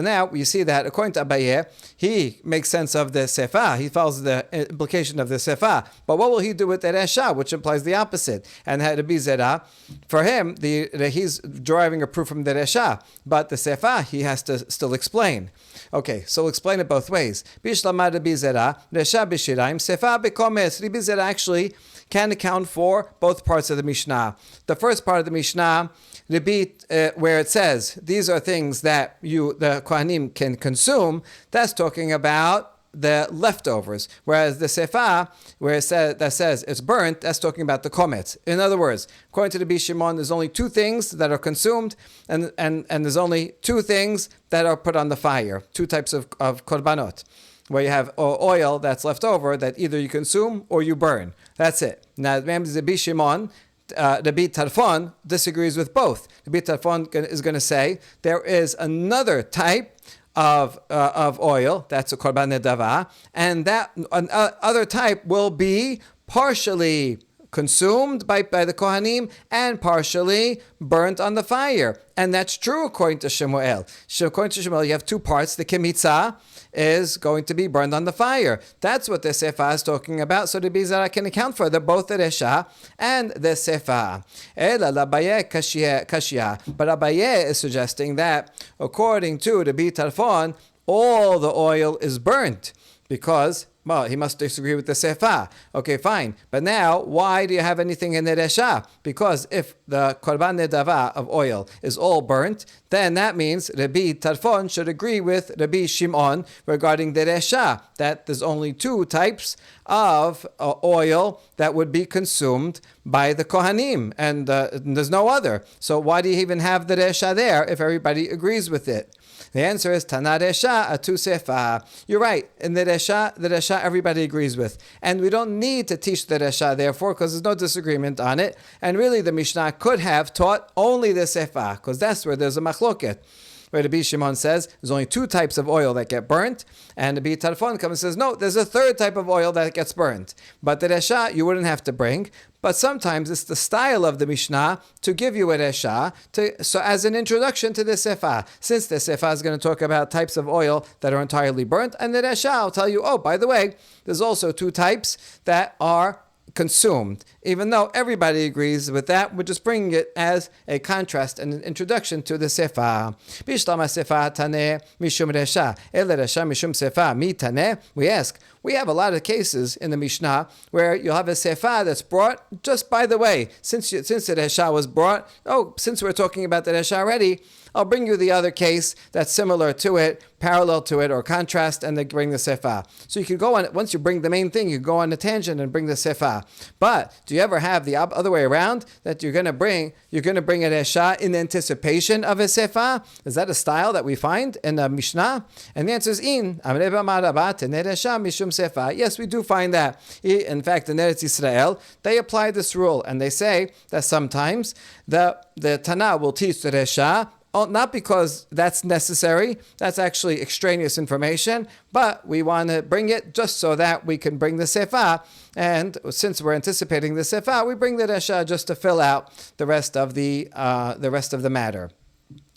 now you see that according to Abaye, he makes sense of the sefa. He follows the implication of the sefa. But what will he do with the resha, which implies the opposite? And Rabbi Zera, for him, he's deriving a proof from the resha, but the sefa he has to still explain. Okay, so we'll explain it both ways. Bishlama Rabbi Zera, resha b'shiraim, sefa b'komes. Rabbi Zera actually can account for both parts of the Mishnah. The first part of the Mishnah, where it says these are things that the Kohanim can consume, that's talking about the leftovers. Whereas the Sefa, where that says it's burnt, that's talking about the kometz. In other words, according to the Rabbi Shimon, there's only two things that are consumed, and there's only two things that are put on the fire. Two types of korbanot, where you have oil that's left over that either you consume or you burn. That's it. Now, Rabbi Shimon, Rabbi Tarfon disagrees with both. Rabbi Tarfon is going to say there is another type of oil, that's a korban nedava, and that other type will be partially consumed by the Kohanim and partially burnt on the fire. And that's true according to Shemuel. According to Shemuel, you have two parts. The kemitzah is going to be burned on the fire. That's what the sefa is talking about. So the Rabbi Zera can account for both the resha and the sefa. But Abaye is suggesting that according to the Rabbi Tarfon, all the oil is burnt because, well, he must disagree with the sefa. Okay, fine. But now, why do you have anything in the resha? Because if the korban nedava of oil is all burnt, then that means Rabbi Tarfon should agree with Rabbi Shimon regarding the resha, that there's only two types of oil that would be consumed by the Kohanim, and there's no other. So why do you even have the Resha there if everybody agrees with it? The answer is Tana Resha Atu Sefa. You're right. In the Resha everybody agrees with. And we don't need to teach the Resha, therefore, because there's no disagreement on it. And really the Mishnah could have taught only the Sefa, because that's where there's a machloket. Where Rabbi Shimon says there's only 2 types of oil that get burnt, and Rabbi Tarfon comes and says, no, there's a 3rd type of oil that gets burnt. But the Resha you wouldn't have to bring. But sometimes it's the style of the Mishnah to give you a Resha, so as an introduction to the Sefa. Since the Sefa is going to talk about types of oil that are entirely burnt, and the Resha will tell you, oh, by the way, there's also 2 types that are consumed. Even though everybody agrees with that, we're just bringing it as a contrast and an introduction to the Sefa. Bishlama Sefa Taneh Mishum Resha El Resha Mishum Sefa Mi Taneh. We ask, we have a lot of cases in the Mishnah where you'll have a Sefa that's brought just by the way. Since the Resha was brought, since we're talking about the Resha already, I'll bring you the other case that's similar to it, parallel to it, or contrast, and then bring the Sefa. So you can go on, once you bring the main thing, you go on a tangent and bring the Sefa. But do you ever have the other way around, that you're going to bring a Resha in anticipation of a Sefa? Is that a style that we find in the Mishnah? And the answer is yes, we do find that. In fact, in Eretz Yisrael, they apply this rule, and they say that sometimes the Tana will teach the Resha, not because that's necessary, that's actually extraneous information, but we want to bring it just so that we can bring the Sefa. And since we're anticipating the Sefa, we bring the Resha just to fill out the rest of the matter.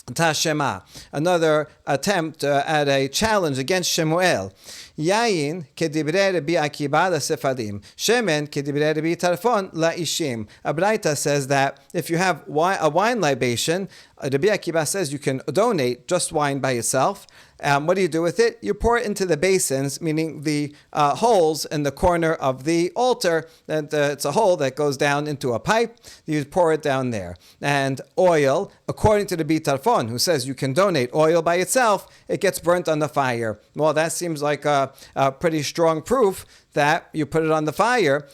Tashema, another attempt at a challenge against Shemuel. Yayin kedibre Rabbi Akiba Sefadim. Shemen kedibre Rabbi Tarfon laishim. Abraita says that if you have a wine libation, Rabbi Akiba says you can donate just wine by itself. What do you do with it? You pour it into the basins, meaning the holes in the corner of the altar. And it's a hole that goes down into a pipe. You pour it down there. And oil, according to the Bitarfon, who says you can donate oil by itself, it gets burnt on the fire. Well, that seems like a pretty strong proof that you put it on the fire.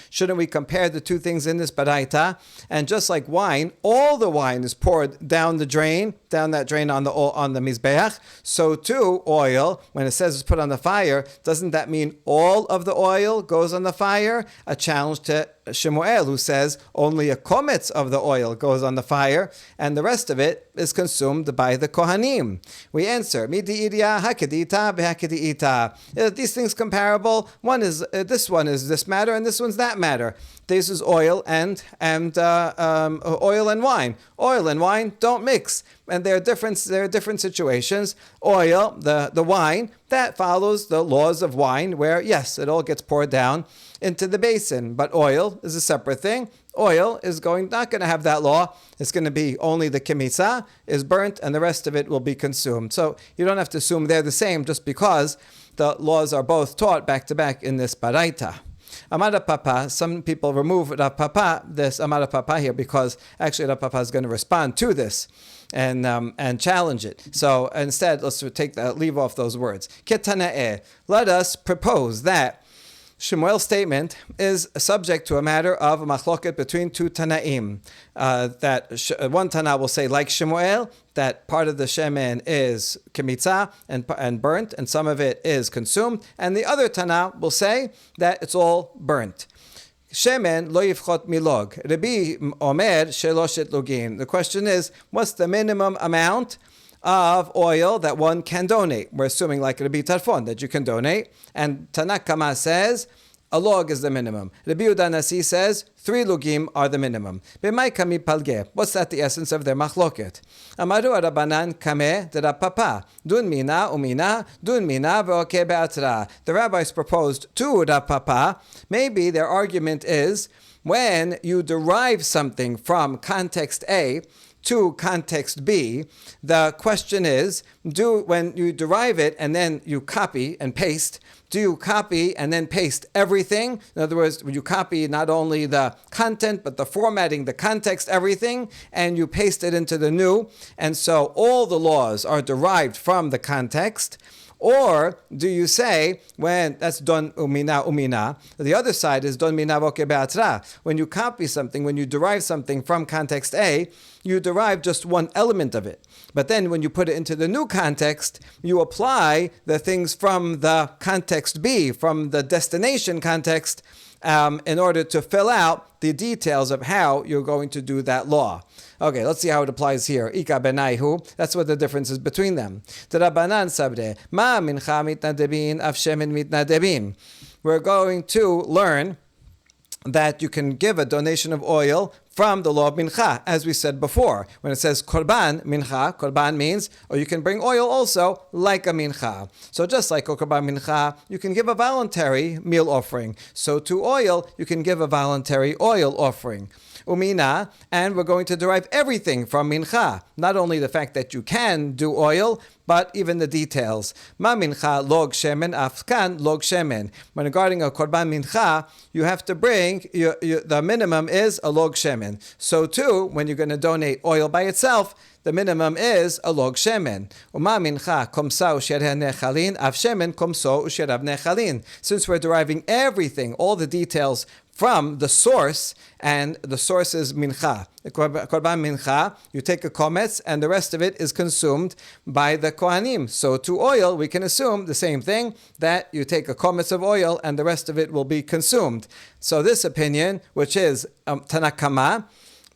Shouldn't we compare the 2 things in this baraita? And just like wine, all the wine is poured down that drain on the mizbeach. So too, oil, when it says it's put on the fire, doesn't that mean all of the oil goes on the fire? A challenge to Shemuel, who says only a kometz of the oil goes on the fire, and the rest of it is consumed by the Kohanim. We answer, these things comparable. One is this one is this matter, and this one's that matter. This is oil and oil and wine. Oil and wine don't mix, and there are different situations. Oil, the wine, that follows the laws of wine, where yes, it all gets poured down into the basin. But oil is a separate thing. Oil is not going to have that law. It's going to be only the kimisa is burnt, and the rest of it will be consumed. So you don't have to assume they're the same just because the laws are both taught back to back in this baraita. Amara Papa, some people remove Rav Papa, this Amara Papa here, because actually Rav Papa is going to respond to this and challenge it. So instead, let's leave off those words. Ketana'eh, let us propose that Shemuel's statement is subject to a matter of a machloket between 2 Tanaim. One Tana will say, like Shemuel, that part of the shemen is kemitza and burnt, and some of it is consumed. And the other Tana will say that it's all burnt. Shemen lo yifchot milog. Rabbi Omer sheloshet login. The question is, what's the minimum amount of oil that one can donate? We're assuming, like Rabbi Tarfon, that you can donate. And Tanakh Kama says a log is the minimum. Rabbi Yehuda Nasi says 3 lugim are the minimum. B'may kami palge. What's that the essence of their machloket? Amaru Rabbanan kameh de Rav Papa. Dun mina umina, dun mina ve'okeh be'atra. The rabbis proposed to Rav Papa. Maybe their argument is when you derive something from context A to context B, the question is, when you derive it and then you copy and paste, do you copy and then paste everything? In other words, you copy not only the content, but the formatting, the context, everything, and you paste it into the new, and so all the laws are derived from the context? Or do you say, when that's don umina, the other side is don mina voke be'atra. When you copy something, when you derive something from context A, you derive just one element of it. But then when you put it into the new context, you apply the things from the context B, from the destination context, in order to fill out the details of how you're going to do that law. Okay, let's see how it applies here. Ika benaihu. That's what the difference is between them. Terabanan sabre. Ma mincha mitnadebin af shemen mitnadebin. We're going to learn that you can give a donation of oil from the law of mincha, as we said before. When it says korban mincha, korban means, or you can bring oil also, like a mincha. So just like a korban mincha, you can give a voluntary meal offering. So to oil, you can give a voluntary oil offering. Umina, and we're going to derive everything from mincha. Not only the fact that you can do oil, but even the details. Ma mincha log shemen afkan log shemen. When regarding a korban mincha, you have to bring, the minimum is a log shemen. So too, when you're going to donate oil by itself, the minimum is a log shemen. Uma mincha komsa ushereh nechalin, av shemen komso usherav nechalin. Since we're deriving everything, all the details from the source, and the source is mincha. Korban mincha, you take a kometz, and the rest of it is consumed by the kohanim. So to oil, we can assume the same thing, that you take a kometz of oil, and the rest of it will be consumed. So this opinion, which is Tanakama,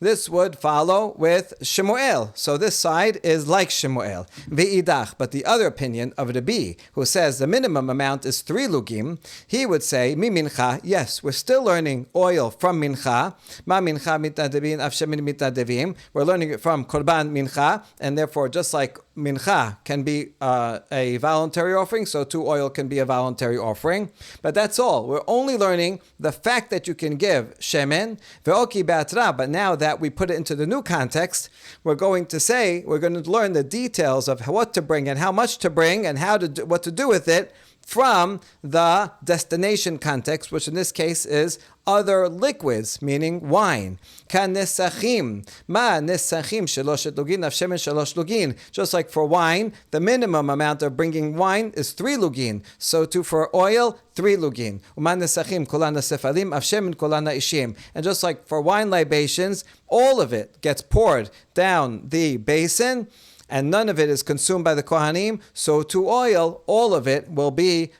this would follow with Shemuel. So this side is like Shemuel. Ve'idach. But the other opinion of Rabbi, who says the minimum amount is 3 lugim, he would say, Mi mincha, yes, we're still learning oil from mincha. Ma mincha mitadevin, af shemin mitadevim. We're learning it from korban mincha, and therefore just like mincha can be a voluntary offering, so too oil can be a voluntary offering. But that's all. We're only learning the fact that you can give shemen, ve'oki be'atra, but now that we put it into the new context, we're going to learn the details of what to bring and how much to bring and what to do with it from the destination context, which in this case is other liquids, meaning wine. Kanesachim. Ma nesachim sheloshet lugin, af shemen shalosh lugin. Just like for wine, the minimum amount of bringing wine is 3 lugin. So too for oil, 3 lugin. Uma nesachim kolana sefalim, af shemen kolana ishim. And just like for wine libations, all of it gets poured down the basin, and none of it is consumed by the Kohanim, so to oil, all of it will be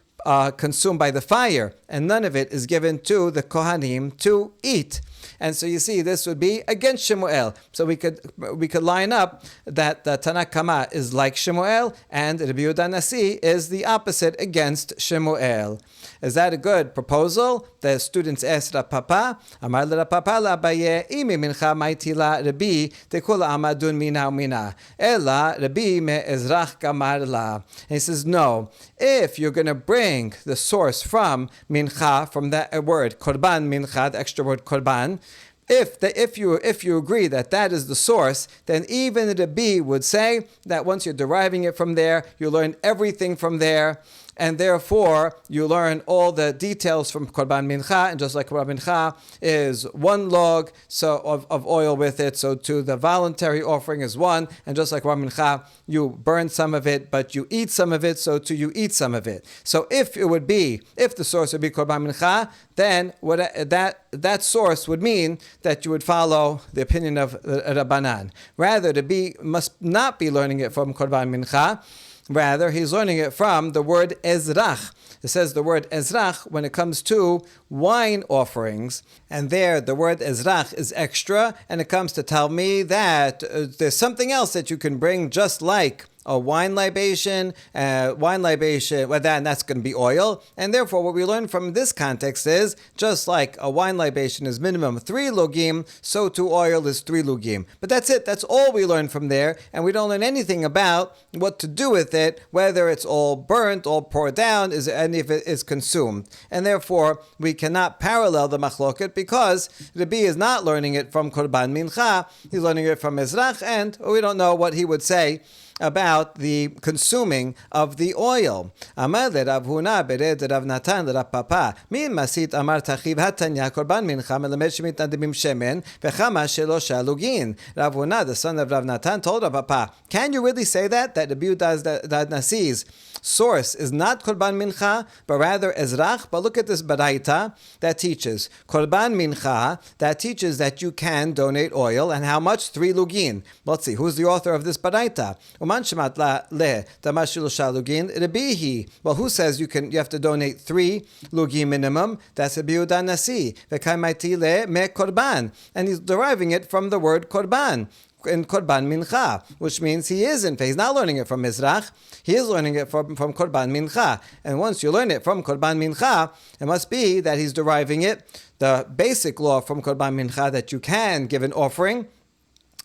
consumed by the fire, and none of it is given to the Kohanim to eat. And so you see, this would be against Shemuel. So we could line up that the Tanakama is like Shemuel, and Rabbi Yehuda Nasi is the opposite against Shemuel. Is that a good proposal? The students asked Rapapa, Amar Rapapa la Abaye, Imi mincha maitila Rabbi, tekula amadun mina, Ela Rabbi me ezrach gamar la. And he says, no, if you're going to bring the source from mincha, from that word, korban mincha, the extra word korban, if you agree that is the source, then even the Rabbi would say that once you're deriving it from there, you learn everything from there, and therefore you learn all the details from korban mincha, and just like korban mincha is 1 log of oil with it, so too the voluntary offering is 1, and just like korban mincha, you burn some of it, but you eat some of it, so too you eat some of it. So if the source would be korban mincha, then that source would mean that you would follow the opinion of Rabbanan. Rather, must not be learning it from korban mincha. Rather, he's learning it from the word ezrach. It says the word ezrach when it comes to wine offerings. And there, the word ezrach is extra, and it comes to tell me that there's something else that you can bring just like a wine libation, and that's going to be oil. And therefore, what we learn from this context is, just like a wine libation is minimum 3 lugim, so too oil is 3 lugim. But that's it. That's all we learn from there. And we don't learn anything about what to do with it, whether it's all burnt, all poured down, and if it is consumed. And therefore, we cannot parallel the machloket, because Rabbi is not learning it from korban mincha. He's learning it from ezrach, and we don't know what he would say about the consuming of the oil. Amar Rav Huna bered Rav Natan Rav Papa min masit amar tachiv hatanya korban mincha melamed shemitnadimim shemen v'chama shelo shalugin. Rav Huna, the son of Rav Natan, told Rav Papa, can you really say that Rabbi Yehuda Nasi's source is not korban mincha, but rather ezrach? But look at this baraita that teaches korban mincha, that teaches that you can donate oil, and how much? 3 lugin. Let's see, who's the author of this baraita? Uman shemat le tamashil shalugin rebihi. Well, who says you have to donate 3 lugin minimum? That's Rabbi Yehuda Nasi. V'kaimaiti le me korban, and he's deriving it from the word korban in korban mincha, which means he's not learning it from Mizrach, he is learning it from korban mincha. And once you learn it from korban mincha, it must be that he's deriving it, the basic law from korban mincha, that you can give an offering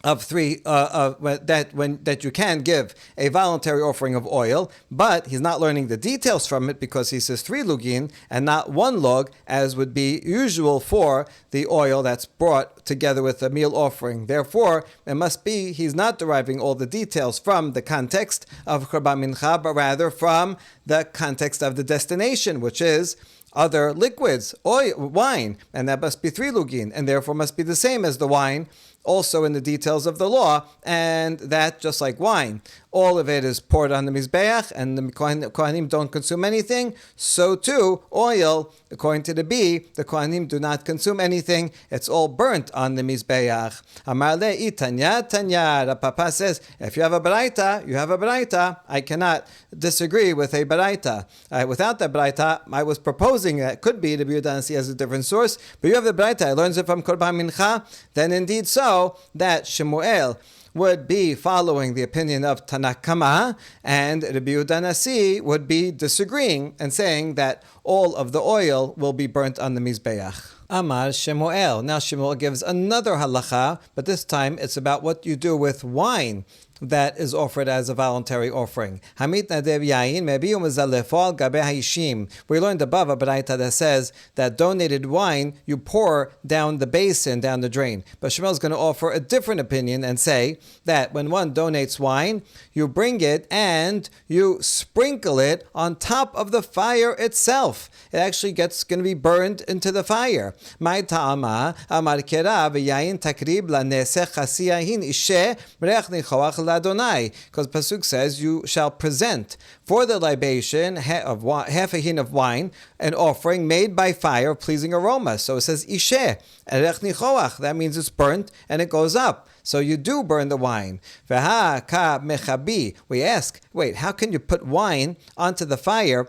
of 3, that you can give a voluntary offering of oil, but he's not learning the details from it because he says 3 lugin and not 1 log, as would be usual for the oil that's brought together with a meal offering. Therefore, it must be he's not deriving all the details from the context of korban mincha, but rather from the context of the destination, which is other liquids, oil, wine, and that must be 3 lugin, and therefore must be the same as the wine, also in the details of the law, and that, just like wine, all of it is poured on the Mizbeach, and the Kohanim don't consume anything. So too, oil, according to the Kohanim do not consume anything. It's all burnt on the Mizbeach. Amar le itanya tanya. The Papa says, if you have a baraita, you have a baraita. I cannot disagree with a baraita. Without the baraita, I was proposing that it could be the Rabbi Yehuda Nasi as a different source, but you have the baraita, I learns it from korban mincha, then indeed so, that Shemuel would be following the opinion of Tanakama, and Rabbi Yehuda Nasi would be disagreeing and saying that all of the oil will be burnt on the Mizbeach. Amar Shemuel. Now Shemuel gives another halacha, but this time it's about what you do with wine that is offered as a voluntary offering. Hamit nadev yain mebiu mezalefo gabe haishim. We learned above a baraita that says that donated wine you pour down the basin, down the drain. But Shemuel is going to offer a different opinion and say that when one donates wine, you bring it and you sprinkle it on top of the fire itself. It actually going to be burned into the fire. My ta'ama amar kera v'yayin takrib lanesech chasiyahin ishe reach nichoach Adonai, because Pasuk says you shall present for the libation half a hin of wine, an offering made by fire, pleasing aroma. So it says Isheh, erech nichoach. That means it's burnt and it goes up. So you do burn the wine. Veha ka mechabi. We ask, wait, how can you put wine onto the fire?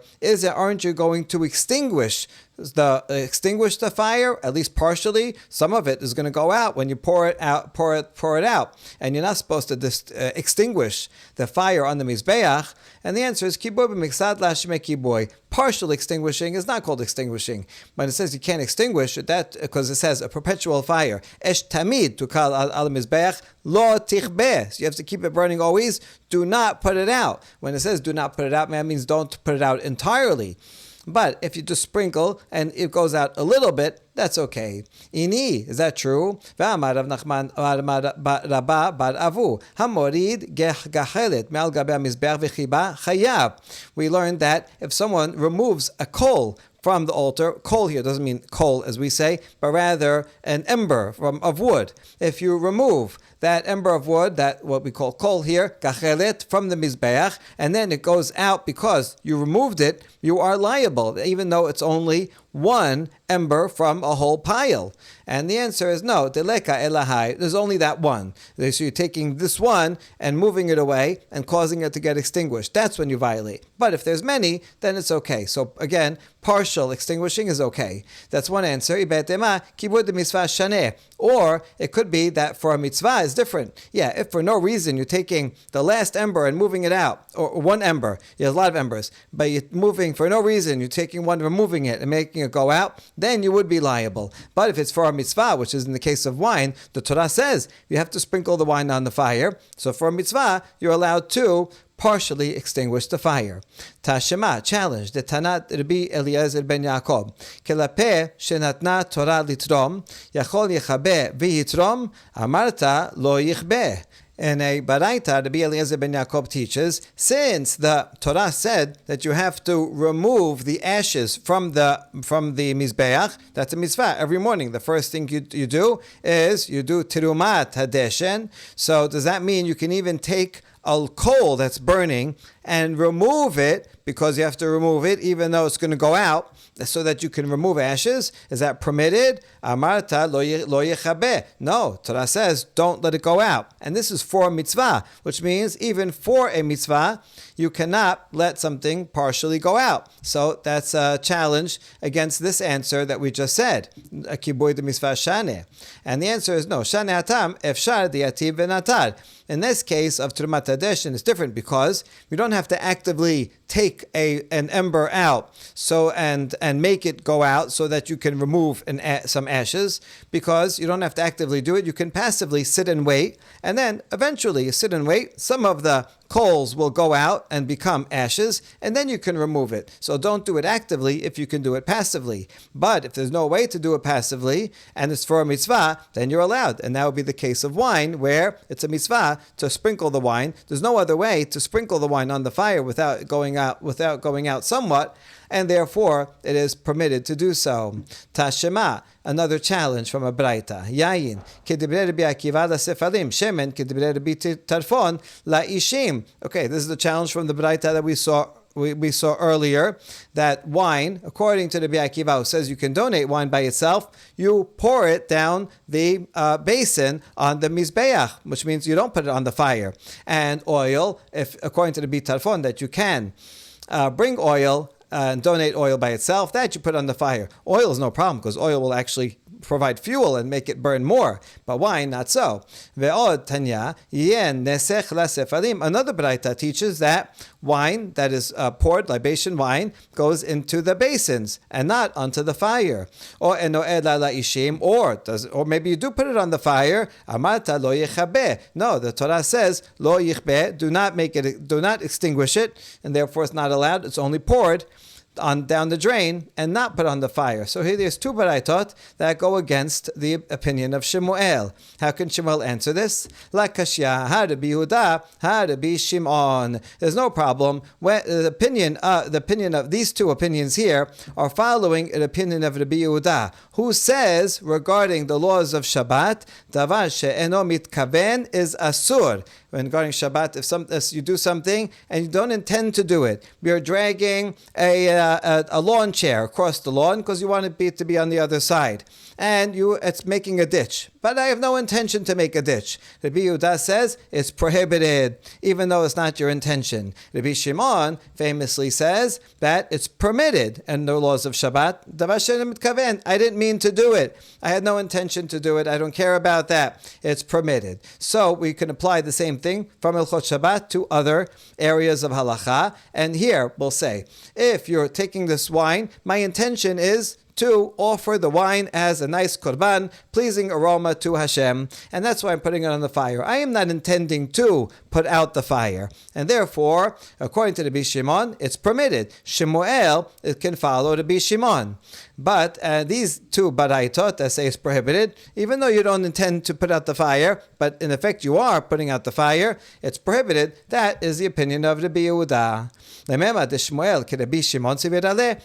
Aren't you going to extinguish the fire, at least partially? Some of it is going to go out when you pour it out, and you're not supposed to extinguish the fire on the mizbeach. And the answer is kiboy b'miksad lashme kiboy. Partial extinguishing is not called extinguishing. When it says you can't extinguish that, because it says a perpetual fire. Esh tamid to kal al mizbeach lo tichbeh. So you have to keep it burning always. Do not put it out. When it says do not put it out, that means don't put it out entirely. But if you just sprinkle and it goes out a little bit, that's okay. Ini, is that true? V'amar Rav Nachman Rabba bar Avu hamorid gachelet me'al gabei hamizbeach v'chiba chayav. We learned that if someone removes a coal from the altar, coal here doesn't mean coal as we say, but rather an ember of wood. If you remove that ember of wood, that what we call coal here, gachelet, from the mizbeach, and then it goes out because you removed it, you are liable, even though it's only one ember from a whole pile. And the answer is no, deleka elahai, there's only that one. So you're taking this one and moving it away and causing it to get extinguished. That's when you violate. But if there's many, then it's okay. So again, partial extinguishing is okay. That's one answer. Or it could be that for a mitzvah is different. Yeah, if for no reason you're taking the last ember and moving it out, or one ember, you have a lot of embers, but you're moving for no reason, you're taking one, removing it and making it go out, then you would be liable. But if it's for a mitzvah, which is in the case of wine, the Torah says you have to sprinkle the wine on the fire. So for a mitzvah, you're allowed to partially extinguish the fire. Tashema, challenge, the Tanat Rabbi Eliezer ben Yaakov. Kelapeh shenatna Torah litrom, yachol yechabe v'yitrom, amarta lo yichbeh. In a Baraita, Rabbi Eliezer ben Yaakov teaches, since the Torah said that you have to remove the ashes from the Mizbeach, that's a mitzvah. Every morning, the first thing you do is you do Tirumat Hadeshen. So does that mean you can even take a coal that's burning and remove it, because you have to remove it even though it's going to go out, so that you can remove ashes? Is that permitted? Amarta lo yechabe. No, Torah says don't let it go out. And this is for a mitzvah, which means even for a mitzvah, you cannot let something partially go out. So that's a challenge against this answer that we just said. Kiboy de mitzvah shane. And the answer is no. Shane atam efshar diativ v'natar. In this case of Terumat Hadeshen, it's different because you don't have to actively take an ember out and make it go out so that you can remove some ashes, because you don't have to actively do it. You can passively sit and wait, and then eventually you sit and wait. Some of the coals will go out and become ashes, and then you can remove it. So don't do it actively if you can do it passively. But if there's no way to do it passively, and it's for a mitzvah, then you're allowed. And that would be the case of wine, where it's a mitzvah to sprinkle the wine. There's no other way to sprinkle the wine on the fire without going out somewhat, and therefore it is permitted to do so. Tashema, another challenge from a Braita. Yayin, kedibre Rabbi Akiva sefarim, shemen kedibre Rabbi Tarfon laishim. Okay, this is the challenge from the Braita that we saw earlier, that wine, according to the Rabbi Akiva, who says you can donate wine by itself, you pour it down the basin on the Mizbeach, which means you don't put it on the fire. And oil, if according to the Rabbi Tarfon, that you can bring oil and donate oil by itself, that you put on the fire. Oil is no problem, because oil will actually provide fuel and make it burn more, but wine not so. Ve'od Tanya yen nesech lasefarim. Another Braita teaches that wine that is poured, libation wine, goes into the basins and not onto the fire. Or enoed la ishim, or maybe you do put it on the fire. Amarta lo yechabe. No, the Torah says lo yichbe. Do not extinguish it, and therefore it's not allowed. It's only poured down the drain and not put on the fire. So here there's two baraitot that go against the opinion of Shemuel. How can Shemuel answer this? La kashya, ha Rabbi Yehuda, ha Rabbi Shimon. There's no problem. The opinion of these two opinions here are following an opinion of Rabbi Yehuda, who says regarding the laws of Shabbat, davar she'eno mitkaven is asur. Regarding Shabbat, if you do something and you don't intend to do it, you're dragging a lawn chair across the lawn because you want it to be on the other side, and it's making a ditch. But I have no intention to make a ditch. Rabbi Yehuda says it's prohibited, even though it's not your intention. Rabbi Shimon famously says that it's permitted in the laws of Shabbat. Davar she'eno mitkaven. I didn't mean to do it. I had no intention to do it. I don't care about that. It's permitted. So we can apply the same thing from Hilchot Shabbat to other areas of halacha. And here we'll say, if you're taking this wine, my intention is to offer the wine as a nice korban, pleasing aroma to Hashem, and that's why I'm putting it on the fire. I am not intending to put out the fire, and therefore, according to Rabbi Shimon, it's permitted. Shemuel, it can follow Rabbi Shimon. But these two baraitot that say it's prohibited, even though you don't intend to put out the fire, but in effect you are putting out the fire, it's prohibited. That is the opinion of Rabbi Yehuda.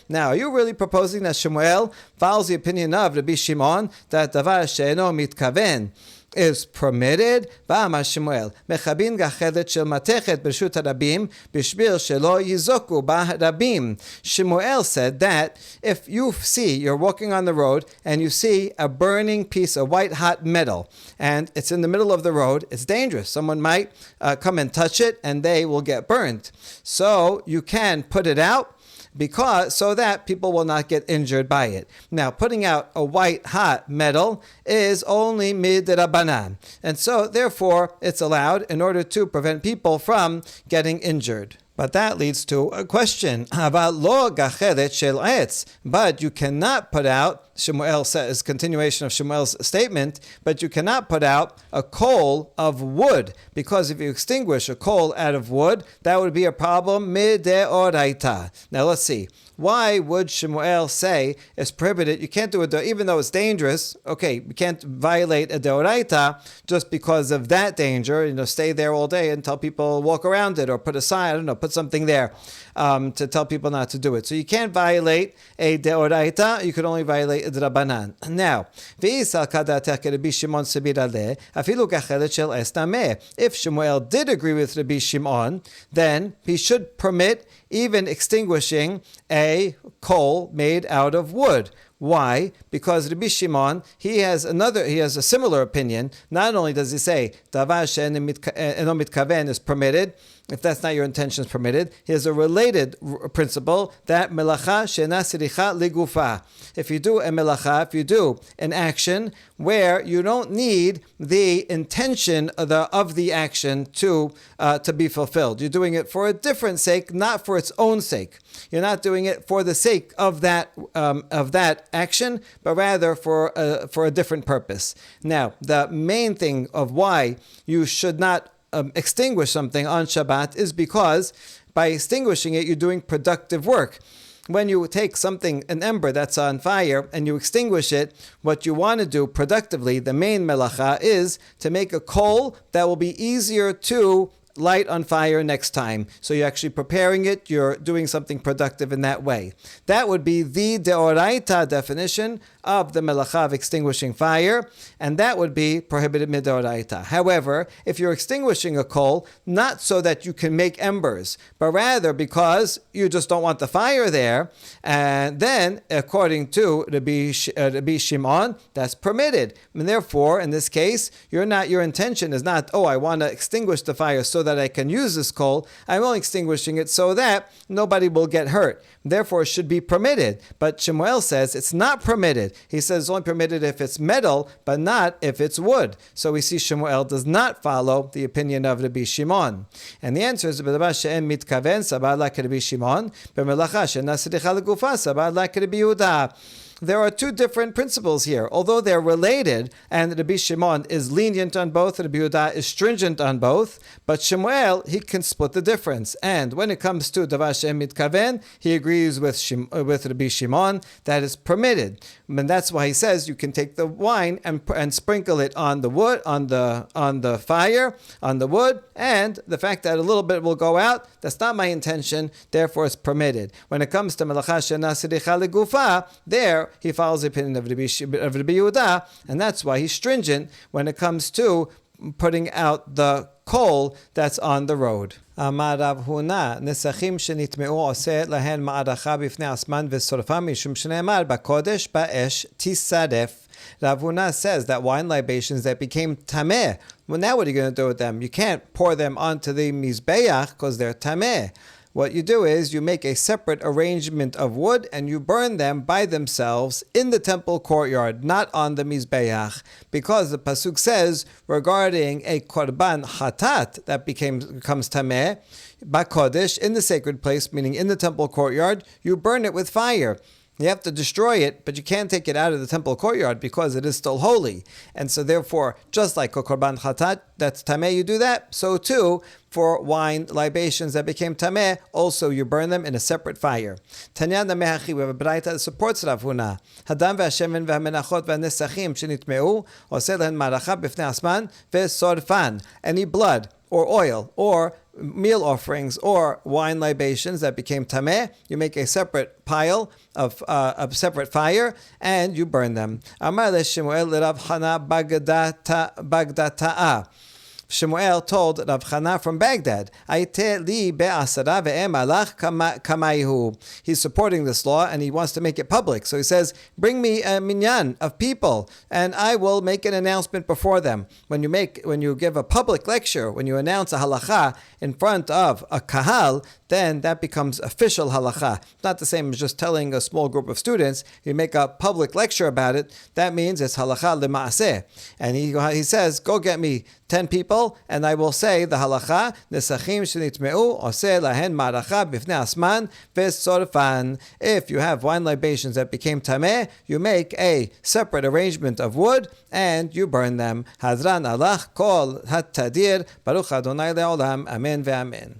Now, are you really proposing that Shemuel follows the opinion of Rabbi Shimon that davar she'eno mitkaven is permitted? V'amar Shemuel, mechabin gachelet shel matechet b'reshut harabim b'shvil shelo yizoku b'harabim. Shemuel said that if you're walking on the road and you see a burning piece of white hot metal and it's in the middle of the road, it's dangerous. Someone might come and touch it and they will get burnt. So you can put it out, so that people will not get injured by it. Now, putting out a white hot metal is only mid-rabbanan, and so therefore it's allowed in order to prevent people from getting injured. But that leads to a question. But you cannot put out Shemuel says, continuation of Shemuel's statement, but you cannot put out a coal of wood, because if you extinguish a coal out of wood, that would be a problem mideoraita. Now let's see. Why would Shemuel say it's prohibited? You can't do it, even though it's dangerous. Okay, you can't violate a deoraita just because of that danger. Stay there all day and tell people walk around it, or put a sign. Put something there to tell people not to do it. So you can't violate a deoraita. You could only violate a drabanan. Now, if Shemuel did agree with Rabbi Shimon, then he should permit even extinguishing a coal made out of wood. Why? Because Rabbi Shimon, he has a similar opinion. Not only does he say davar she'eno mitkaven is permitted, if that's not your intention, is permitted. He has a related principle that melacha she'ena siricha ligufa. If you do a melacha, if you do an action where you don't need the intention of the action to be fulfilled, you're doing it for a different sake, not for its own sake. You're not doing it for the sake of that action, but rather for a different purpose. Now, the main thing of why you should not extinguish something on Shabbat is because by extinguishing it, you're doing productive work. When you take something, an ember that's on fire, and you extinguish it, what you want to do productively, the main melacha, is to make a coal that will be easier to light on fire next time. So you're actually preparing it, you're doing something productive in that way. That would be the deoraita definition of the melacha of extinguishing fire, and that would be prohibited mideoraita. However, if you're extinguishing a coal, not so that you can make embers, but rather because you just don't want the fire there, and then, according to Rabbi Shimon, that's permitted. And therefore, in this case, your intention is not, I want to extinguish the fire so that I can use this coal. I'm only extinguishing it so that nobody will get hurt. Therefore, it should be permitted. But Shemuel says it's not permitted. He says it's only permitted if it's metal, but not if it's wood. So we see Shemuel does not follow the opinion of Rabbi Shimon. And the answer is, b'davar she'en mitkaven sabad like Rabbi Shimon, b'melacha she'ena siricha legufa sabad like Rabbi Yehuda. There are two different principles here. Although they're related, and Rabbi Shimon is lenient on both, Rabbi Yehuda is stringent on both, but Shemuel, he can split the difference. And when it comes to davar she'en mitkaven, he agrees with Rabbi Shimon that is permitted. And that's why he says you can take the wine and sprinkle it on the wood, on the fire, on the wood, and the fact that a little bit will go out, that's not my intention, therefore it's permitted. When it comes to melacha she'ena siricha legufa, there he follows the opinion of Rabbi Yehuda, and that's why he's stringent when it comes to putting out the coal that's on the road. אמר רב הונא, נסכים שנטמעו עושה להן מערכה בפני עצמן ושורפם משום שנאמר בקודש באש תישרף. Rav Huna says that wine libations that became tameh, well, now what are you going to do with them? You can't pour them onto the mizbeach because they're tameh. What you do is you make a separate arrangement of wood and you burn them by themselves in the temple courtyard, not on the mizbeach, because the pasuk says regarding a korban hatat that becomes tameh, bakodesh, in the sacred place, meaning in the temple courtyard, you burn it with fire. You have to destroy it, but you can't take it out of the temple courtyard because it is still holy. And so therefore, just like a korban chatat, that's tameh, you do that. So too, for wine libations that became tameh, also you burn them in a separate fire. Tanya Mehachi, we have a braita that supports Rav Huna. Hadam ve'ashemen ve'amenachot ve'nesachim shenitmeu, oseh lehen maracha b'fnei asman ve'sorfan. Any blood or oil or meal offerings or wine libations that became tameh, you make a separate pile of a separate fire and you burn them. Amar le Shemuel Rav Chana Bagdata'a. Shemuel told Rav Chana from Baghdad, he's supporting this law and he wants to make it public. So he says, bring me a minyan of people and I will make an announcement before them. When you give a public lecture, when you announce a halacha in front of a kahal, then that becomes official halacha. Not the same as just telling a small group of students. You make a public lecture about it. That means it's halacha l'ma'aseh. And he says, go get me 10 people, and I will say the halacha, nesachim shenitmeu, oseh lahen ma'aracha bifnei asman v'sorfan. If you have wine libations that became tameh, you make a separate arrangement of wood, and you burn them. Hadran alach kol hat tadir, baruch Adonai le'olam, amen ve'amen.